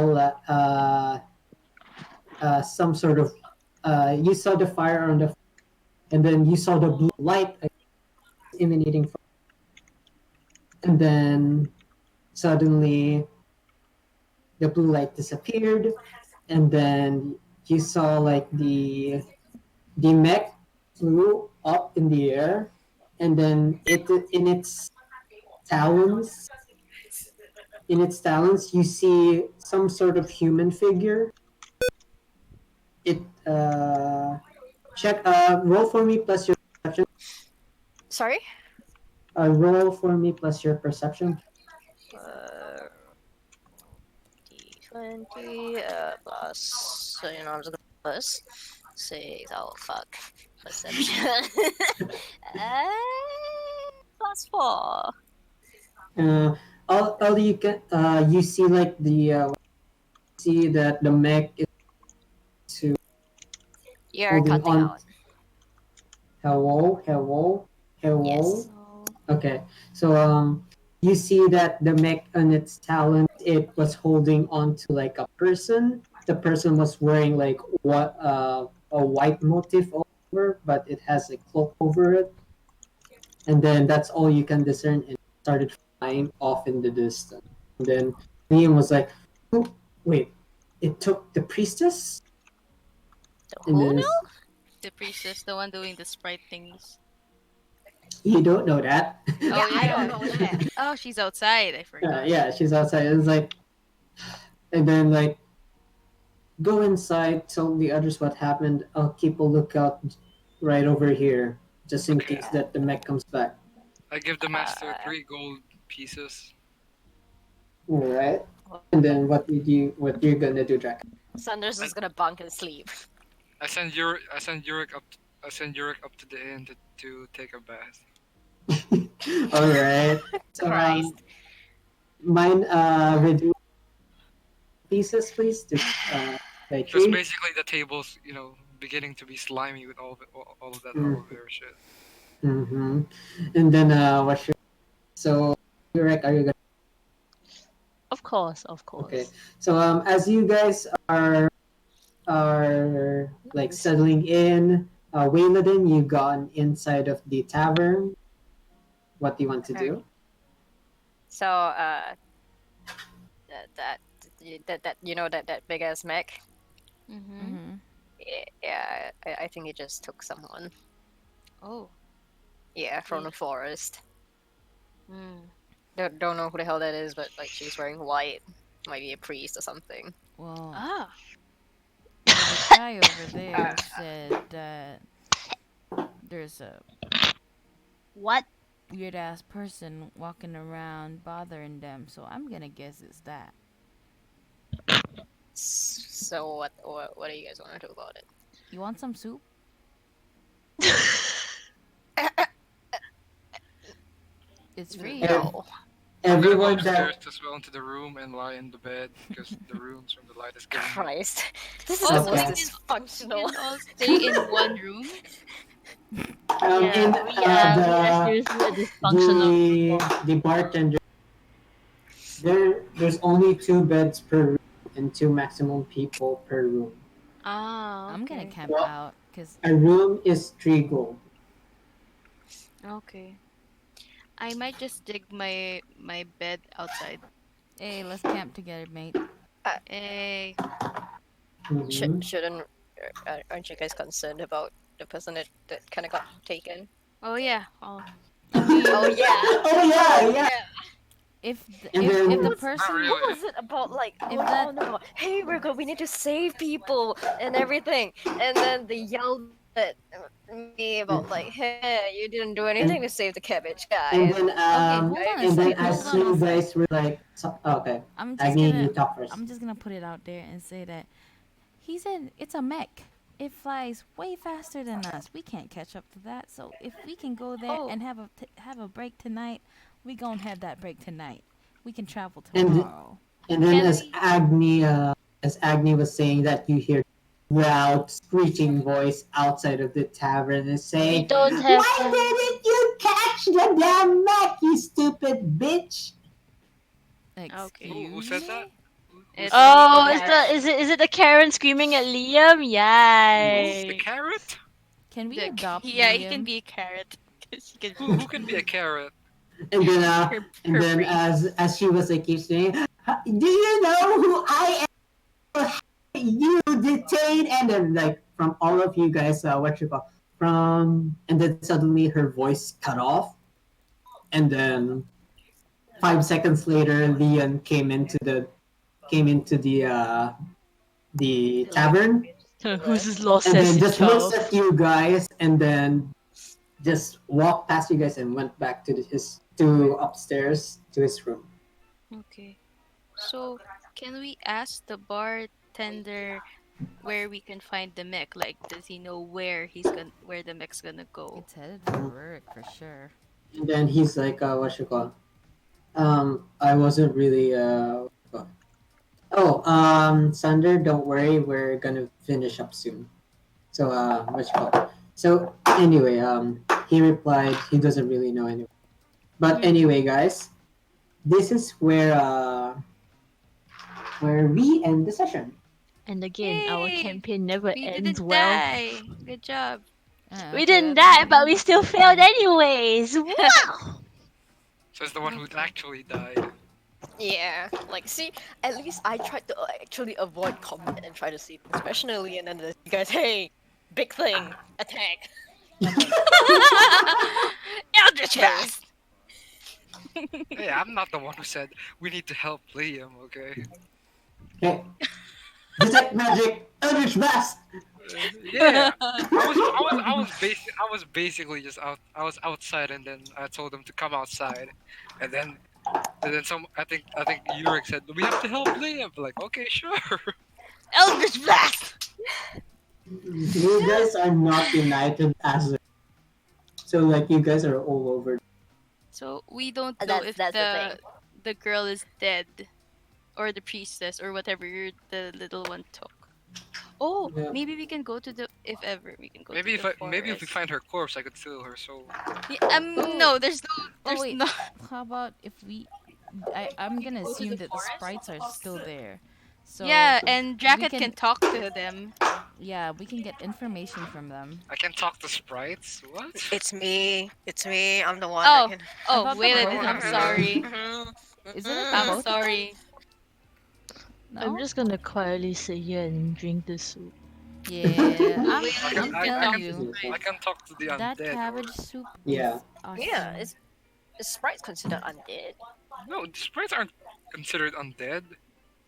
some sort of you saw the fire on the, and then you saw the blue light emanating from, and then suddenly the blue light disappeared, and then you saw like the mech flew up in the air, and then it talons in its talons you see some sort of human figure. It check roll for me plus your perception. Sorry? Roll for me plus your perception. Uh, D20 plus. So, I'm just gonna plus 6. Oh, fuck. Perception. uh, plus 4. All you can you see like the see that the mech is to You're holding cutting on. out. Hello, hello, hello. Yes. Oh. Okay, so you see that the mech on its talons, it was holding on to like a person. The person was wearing like what a white motif all over, but it has a cloak over it. And then that's all you can discern. And it started flying off in the distance. And then Liam was like, "Oh, wait, it took the priestess." And Who then now? The priestess, the one doing the sprite thingies. you don't know that. Yeah, Oh I don't yeah. know that. Oh, she's outside. I forgot. Yeah, she's outside. It's like, and then like go inside, tell the others what happened. I'll keep a lookout right over here, just in Okay. case that the mech comes back. I give the master Uh, 3 gold pieces. Alright. And then what you're gonna do, Drakath? Sanders I, is gonna bunk and sleep. I send Jurrek up. I send Jurrek up to the inn to take a bath. Alright. So Christ. mine reduce pieces please to by Because 3. basically the table's beginning to be slimy with all of that Mm-hmm. aloe vera shit. Mm-hmm. And then what's your so Jurek, are you gonna Of course, of okay. course. So as you guys are like Nice. settling in. Wayladine, you gone inside of the tavern. What do you want to Okay. do? So that that that big ass mech. Mm-hmm. Mm-hmm. Yeah, I think he just took someone. Oh. Yeah, from Yeah. the forest. Mm. Don't know who the hell that is, but like she's wearing white. Might be a priest or something. Well, Ah. the guy over there said that there's a What? weird ass person walking around bothering them, so I'm gonna guess it's that. So what do you guys want to do about it? You want some soup? It's free. No. I'm gonna go Everyone upstairs that as well into the room and lie in the bed because the runes from the light is giving me. Christ. This is Oh, the so most Okay. you dysfunctional. can all stay in one room? in Yeah, we are seriously a dysfunctional group of the bartender there's only 2 beds per room and 2 maximum people per room. Ah, I'm gonna okay. camp Well, out because a room is 3 gold. Okay. I might just dig my bed outside. hey, let's camp together, mate. Hey. Mm-hmm. Shouldn't aren't you guys concerned about the person that kind of got taken? Oh yeah. Oh. I mean, Oh yeah. Oh yeah, Oh yeah. yeah. And if then the What person really. was it about? Like if going that on about, hey, Virgo, we need to save people and everything, and then they yelled at me about like, hey, you didn't do anything and to save the cabbage and guy, then okay, um hold on a and then sec, as hold on a you sec. guys were like okay, I'm just Agni, gonna you talk first. I'm just gonna put it out there and say that he said it's a mech. It flies way faster than us. We can't catch up to that. So if we can go there Oh. and have a break tonight, we gonna have that break tonight. We can travel and tomorrow. and then Can we as Agni was saying that, you hear loud screeching voice outside of the tavern and We saying, don't have "Why didn't you catch the damn mech, you stupid bitch?" Okay. Who Excuse said that? me? Who It's said that? Oh, the is it the Karen screaming at Liam? Yes. The Yay. carrot? Can we adopt yeah, he can Liam? be a carrot. 'Cause he can Who can be a carrot? And then her and her then brain. as she was like keep saying, "Do you know who I am? You detained," and then like from all of you guys, what you call from, and then suddenly her voice cut off, and then 5 seconds later, Leon came into the like tavern, Who's his lost and then sassy just looks self? at you guys, and then just walked past you guys and went back to his to upstairs to his room. Okay. So, can we ask the bartender where we can find the mech? Like, does he know where the mech's gonna go? It's headed for Rurik for sure. And then he's like, what you call? I wasn't really Oh, Sander, don't worry, we're gonna finish up soon. So, what's it called? So, anyway, he replied he doesn't really know anyway. But anyway, guys, this is where we end the session. And again, our Yay! campaign never We ends didn't well. die. Good job. We Okay, didn't die, but we that's still failed fine. anyways. Wow! Says the one who actually died. Yeah, like see, at least I tried to actually avoid combat and try to see things rationally, and then you guys, hey, big thing, attack. Eldritch Blast! Hey, I'm not the one who said we need to help Liam, okay? Okay. Detect magic! Eldritch Blast! Yeah, I was basically just out. I was outside, and then I told them to come outside, and then I think Jurrek said we have to help Liam. Like, okay, sure. Eldritch Blast! You guys are not united as a... So, like, you guys are all over. So we don't know That's if the thing. the girl is dead, or the priestess, or whatever the little one took. Oh, Yeah. maybe we can go to the if ever we can go Maybe to the maybe if we forest. find her corpse, I could steal her soul. Yeah, no, there's Oh wait, no. how about if I'm gonna Go to assume the that the forest? sprites are still there. So Yeah, and we Drakath can can talk to them. yeah, we can get information from them. I can talk to sprites. What? It's me. It's me. I'm the one Oh, that can. oh, thought the wait, both I'm of you. sorry. Isn't it I'm both of them? sorry. I'm No? just gonna quietly sit here and drink this soup. Yeah, Wait, I'm I telling can you, I can talk to the that undead. cabbage soup Yeah. is awesome. Yeah, is sprites considered undead? No, the sprites aren't considered undead.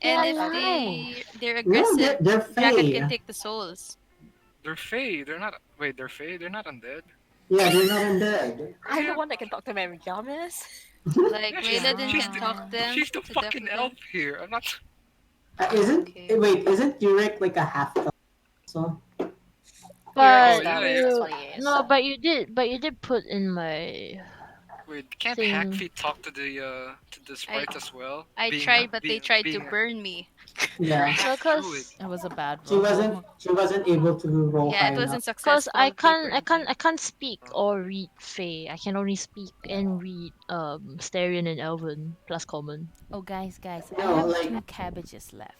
And They're if alive. they're No, aggressive, they're Drakath can fey. take the souls. They're fey. They're not. Wait, they're fey. They're not undead. Yeah, they're not undead. I'm the one that can talk to Mary Jamis. Like Yeah, she's, Wayladine she's can the, talk them she's the to fucking them. elf here. I'm not. Isn't... Okay. Wait, isn't Jurrek like a half elf? So... But yeah, yeah. That's you, what he is. no, but you did put in my Wait, can't thing. Hak Phi talk to the sprites as well? I Being- tried, but they being- tried to being a- burn me. Yeah. half druid. Because It was a bad She roll. wasn't able to roll Yeah, high it wasn't enough. Cause successful. They burned me. I can't speak or read Fey. I can only speak and read Styrian and Elven plus common. Oh guys, I No, have like... 2 cabbages left.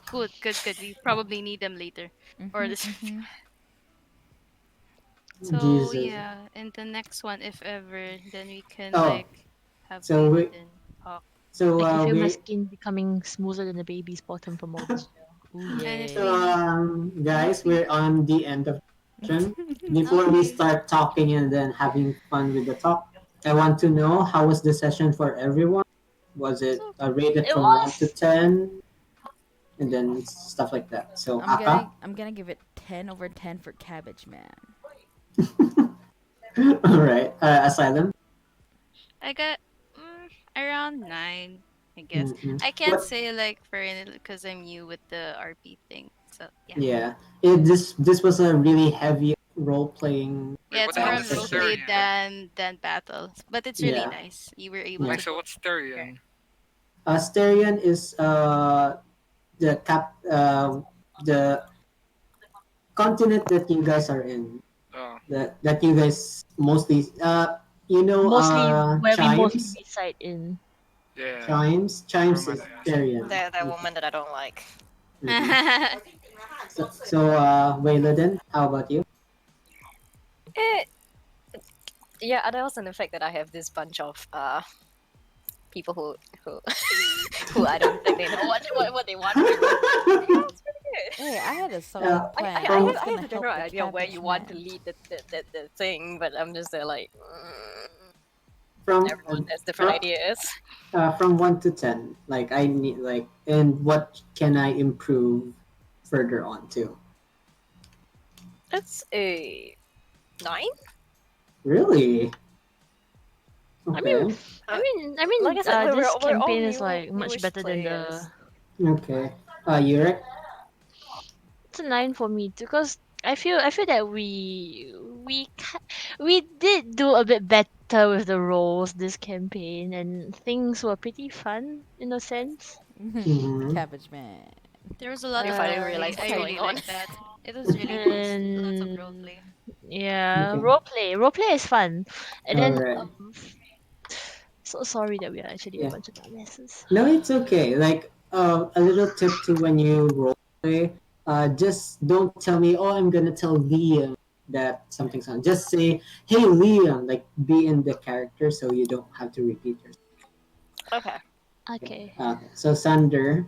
Good. We probably need them later. Or this. Mhm. So Jesus. yeah, and the next one, if ever, then we can Oh, like have so we- Wayladine talk. So, I can feel my we... skin becoming smoother than a baby's bottom from all this. Ooh, And if So, yeah. guys, we're on the end of the session. Before we Okay. start talking and then having fun with the talk, I want to know, how was the session for everyone? Was it rated It from 1 to was. 10? And then stuff like that. So, Aka? I'm gonna give it 10/10 for Cabbage Man. Alright. Asylum? I got around 9, I guess. Mhm. I can't What- say like for because I'm new with the RP thing. So yeah. Yeah. This was a really heavy role playing. Yeah, what it's more the on hell is roleplay Styrian? than battle, but it's really Yeah. nice. You were able Yeah. Like, to. so what's Styrian? Asterion is the continent that you guys are in. Oh, That you guys mostly Mostly where we mostly Chimes. reside in. yeah. Chimes Never is mind, I asked. Asterion. that woman that I don't like. Mhm. So Wayladin, how about you? Eh, yeah, that was an effect that I have this bunch of people who who I don't think they know what they want. It's pretty good. Hey, I had a Yeah. solid I, plan. I, I, I have, was I gonna have a help general the idea where Cabbage you want to Man. lead the thing, but I'm just there like From everyone has different ideas. from 1 to 10, like I need like, and what can I improve further on too? It's a 9. Really? I Okay. mean, Like I said, this we're all campaign is new, like much newish better than players. the. Okay. Yurek? It's a 9 for me because I feel that we did do a bit better better with the roles this campaign, and things were pretty fun in a sense. Mhm. Cabbage man. There was a lot You of finally Uh, roleplay. realize I what's really going on. like that. It was really nice. Lots of and roleplay. yeah, Okay. roleplay is fun. And All then right. so sorry that we are actually a Yeah. bunch of dumbasses. No, it's okay. Like a little tip to when you role play, just don't tell me, oh, I'm gonna tell Liam that something's on. Just say, hey, Liam, like be in the character so you don't have to repeat yourself. Okay. Okay. Okay. So Sander,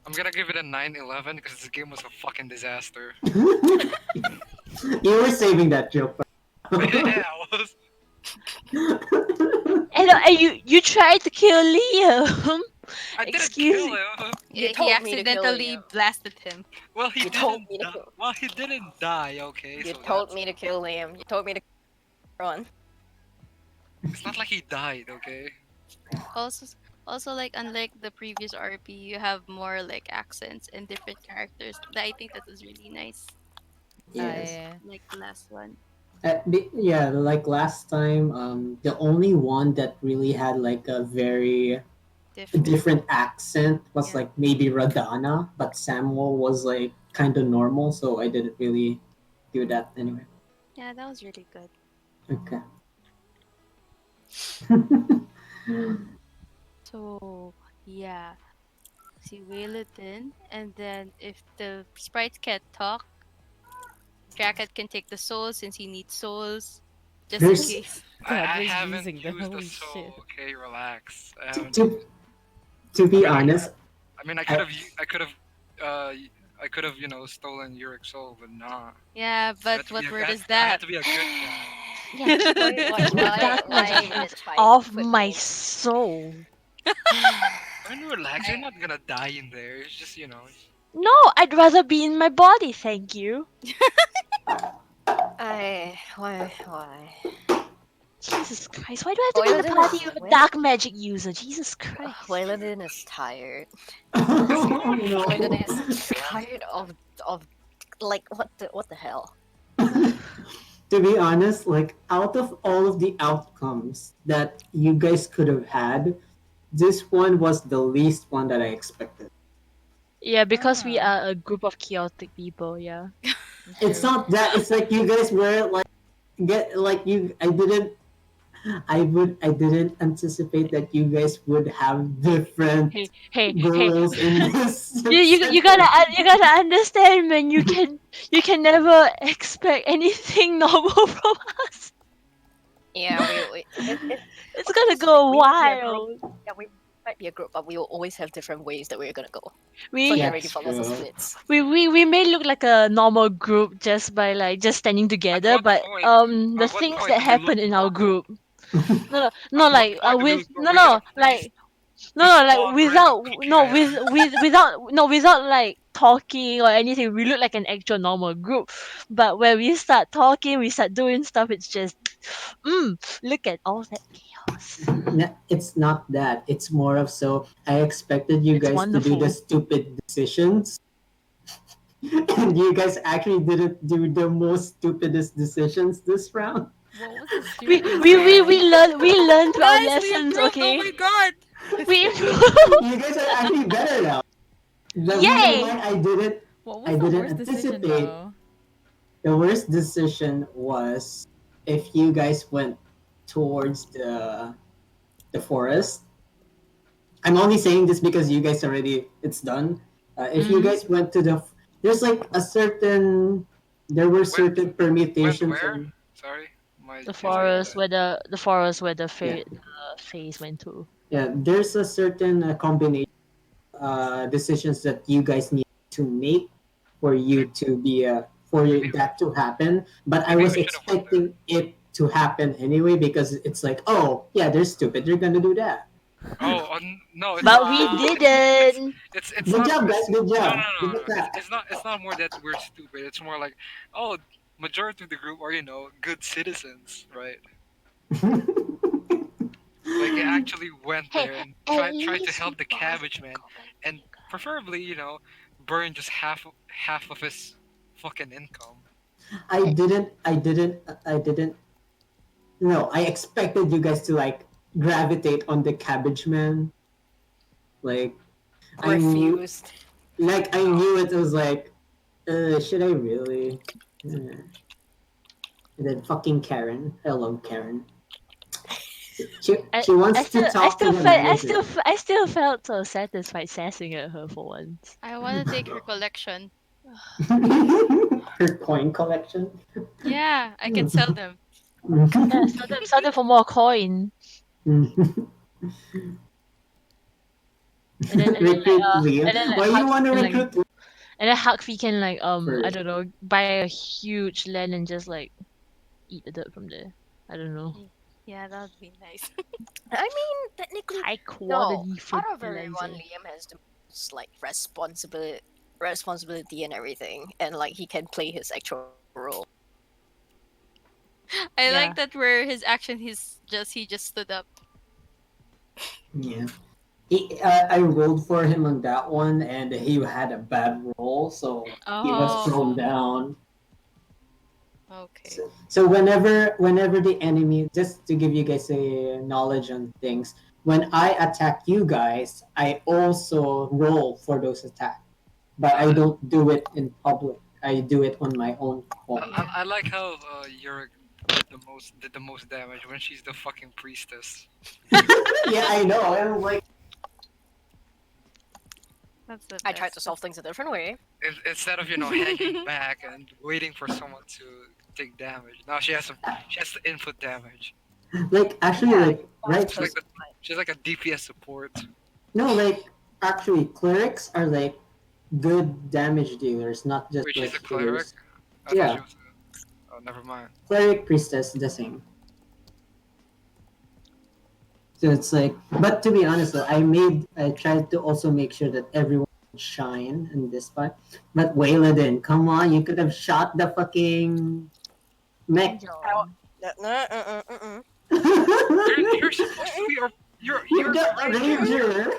I'm gonna give it a 9/11 because this game was a fucking disaster. you were saving that joke. Yeah, I was. And you tried to kill Liam. I didn't Excuse kill me. him. You Yeah, he told me to kill accidentally Liam. blasted him. Well, he You told didn't. me to kill. Well, he didn't die. Okay, You so told that's. me to kill Liam. You told me to run. It's not like he died. Okay. Also, also like unlike the previous RP, you have more like accents and different characters. I think that was really nice. Yes. I Like the last one. Yeah, like last time, the only one that really had like a very Different. different accent was Yeah. like maybe Radana, but Samuel was like kind of normal, so I didn't really do that anyway. Yeah, that was really good. Okay. So yeah. See Wayladine, and then if the sprites can't talk, Drakath can take the souls since he needs souls. Just in There's case. God, I just haven't using them. used the Holy soul. shit. Okay, relax. I to, haven't. to to I be mean, honest, I mean, I I could have, uh, I could have, stolen Yurek's soul, but nah. Yeah, I but had to be what a, word is I had that? to be a good guy. Yeah, keep the dark magic Why out this fight of put me my in? soul. I mean, relax. You're not gonna die in there. It's just, No, I'd rather be in my body, thank you. Why? Jesus Christ, why do I have to be in the Wayladin party is of a dark magic user? Jesus Christ. Wayladin is tired. it's not oh my fault. no. Wayladin is tired of like what the hell? To be honest, like out of all of the outcomes that you guys could have had, this one was the least one that I expected. Yeah, because we Ah, are a group of chaotic people, yeah. It's true. not that. It's like you guys were like get like you. I didn't anticipate that you guys would have different Hey. goals in this You setting. you gotta understand, man. You can never expect anything normal from us. Yeah, It's gonna honestly, go we might be a group. wild. Yeah, we might be a group, but we will always have different ways that we're gonna go. So We get ready That's for lots of true. splits. we may look like a normal group just by like just standing At together, what but point? the At what things point that do we look happen in our normal? group, no, At what like point do we with look normal? We get a priest no, who like spawned random without no PTRs. without like talking or anything, we look like an actual normal group. But when we start talking, we start doing stuff. It's just, look at all that chaos. It's not that. It's more of so I expected you It's guys to do the wonderful. stupid decisions, and you guys actually didn't do the most stupidest decisions this round. What was the stupidest We learned our Guys, we lessons. improved. Oh Okay, my god. we You guys are actually better now. The reason yay. why What I was the didn't worst decision anticipate though? the worst decision was if you guys went towards the forest. I'm only saying this because you guys already it's done. If you Hmm. guys went to there's like a certain there were Went, certain went permutations where? and Sorry, my The internet. forest where the yeah phase went to. yeah there's a certain combination decisions that you guys need to make for you Maybe, to be for maybe, that to happen. But I maybe we was should have went there. expecting it to happen anyway because it's like, oh yeah, they're stupid. They're gonna do that. Oh, no, it's But not. we Wow. didn't. It's Good not. job, guys. It's Good no, no, job. no, Give no, it no. that. It's not more that we're stupid. It's more like, oh, majority of the group are good citizens, right? Like they actually went Hey, there and at tried to least we help the bought cabbage man, and Coca-Cola. preferably burn just half of his fucking income. I didn't. No, I expected you guys to like gravitate on the cabbage man. Like I knew, Refused. like I knew it was like, should I really? And then fucking Karen. I love Karen. I, She I wants to still, I talk to still the felt, manager. I still felt so satisfied sassing at her for once. I want to take her collection. Her coin collection. Yeah, I can sell them. Yeah, sell them for more coin. Recruit Liam. And then like Why you Hak want to can like, recruit and then Hak Phi can like I first? don't know, buy a huge land and just like eat the dirt from there. I don't know. Yeah, that would be nice. I mean, technically, High no. quality Out of everyone, fertilizer. Liam has the most like responsibility and everything, and like he can play his actual role. I Yeah. like that where his action he just stood up. Yeah. I rolled for him on that one, and he had a bad roll, so he was thrown Oh, down. okay. So whenever the enemy, just to give you guys a knowledge on things, when I attack you guys, I also roll for those attacks, but I don't do it in public. I do it on my own phone. I like how Jurrek did the most damage when she's the fucking priestess. Yeah, I know. I'm like, That's the I tried to best. solve things a different way. Instead of hanging back and waiting for someone to take damage. Now she has to input damage. like actually, Yeah, like right. She's like the, she's like a DPS support. No, like actually, clerics are like good damage dealers, not just Wait, like she's a cleric? healers. I thought Yeah, she was oh, never mind. cleric, priestess, the same. So it's like, but to be honest though, I tried to also make sure that everyone would shine in this part. But Wayladine, come on, you could have shot the fucking mech. Angel. You're supposed to be You got a ranger.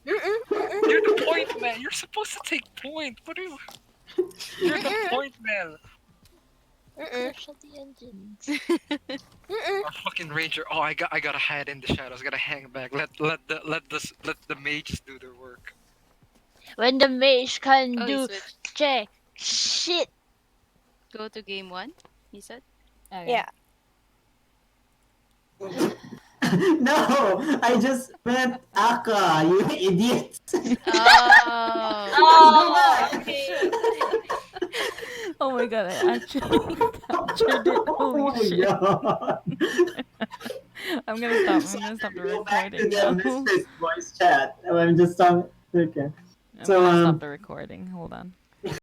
You're the point man. You're supposed to take point. What are you? You're the point man. Crush of the engines. A fucking ranger. Oh, I gotta hide in the shadows. Gotta hang back. Let the mages do their work. When the mage can Oh, he do switched. jack shit. Go to game 1, he said. Okay. Yeah. No, I just meant Aka, you idiot. Oh. Go back. Oh my god, I actually captured it. Oh Holy my shit. god. I'm gonna stop the Go back to recording the now. Misfits voice chat. I'm just okay. I'm So, gonna stop the recording. Hold on.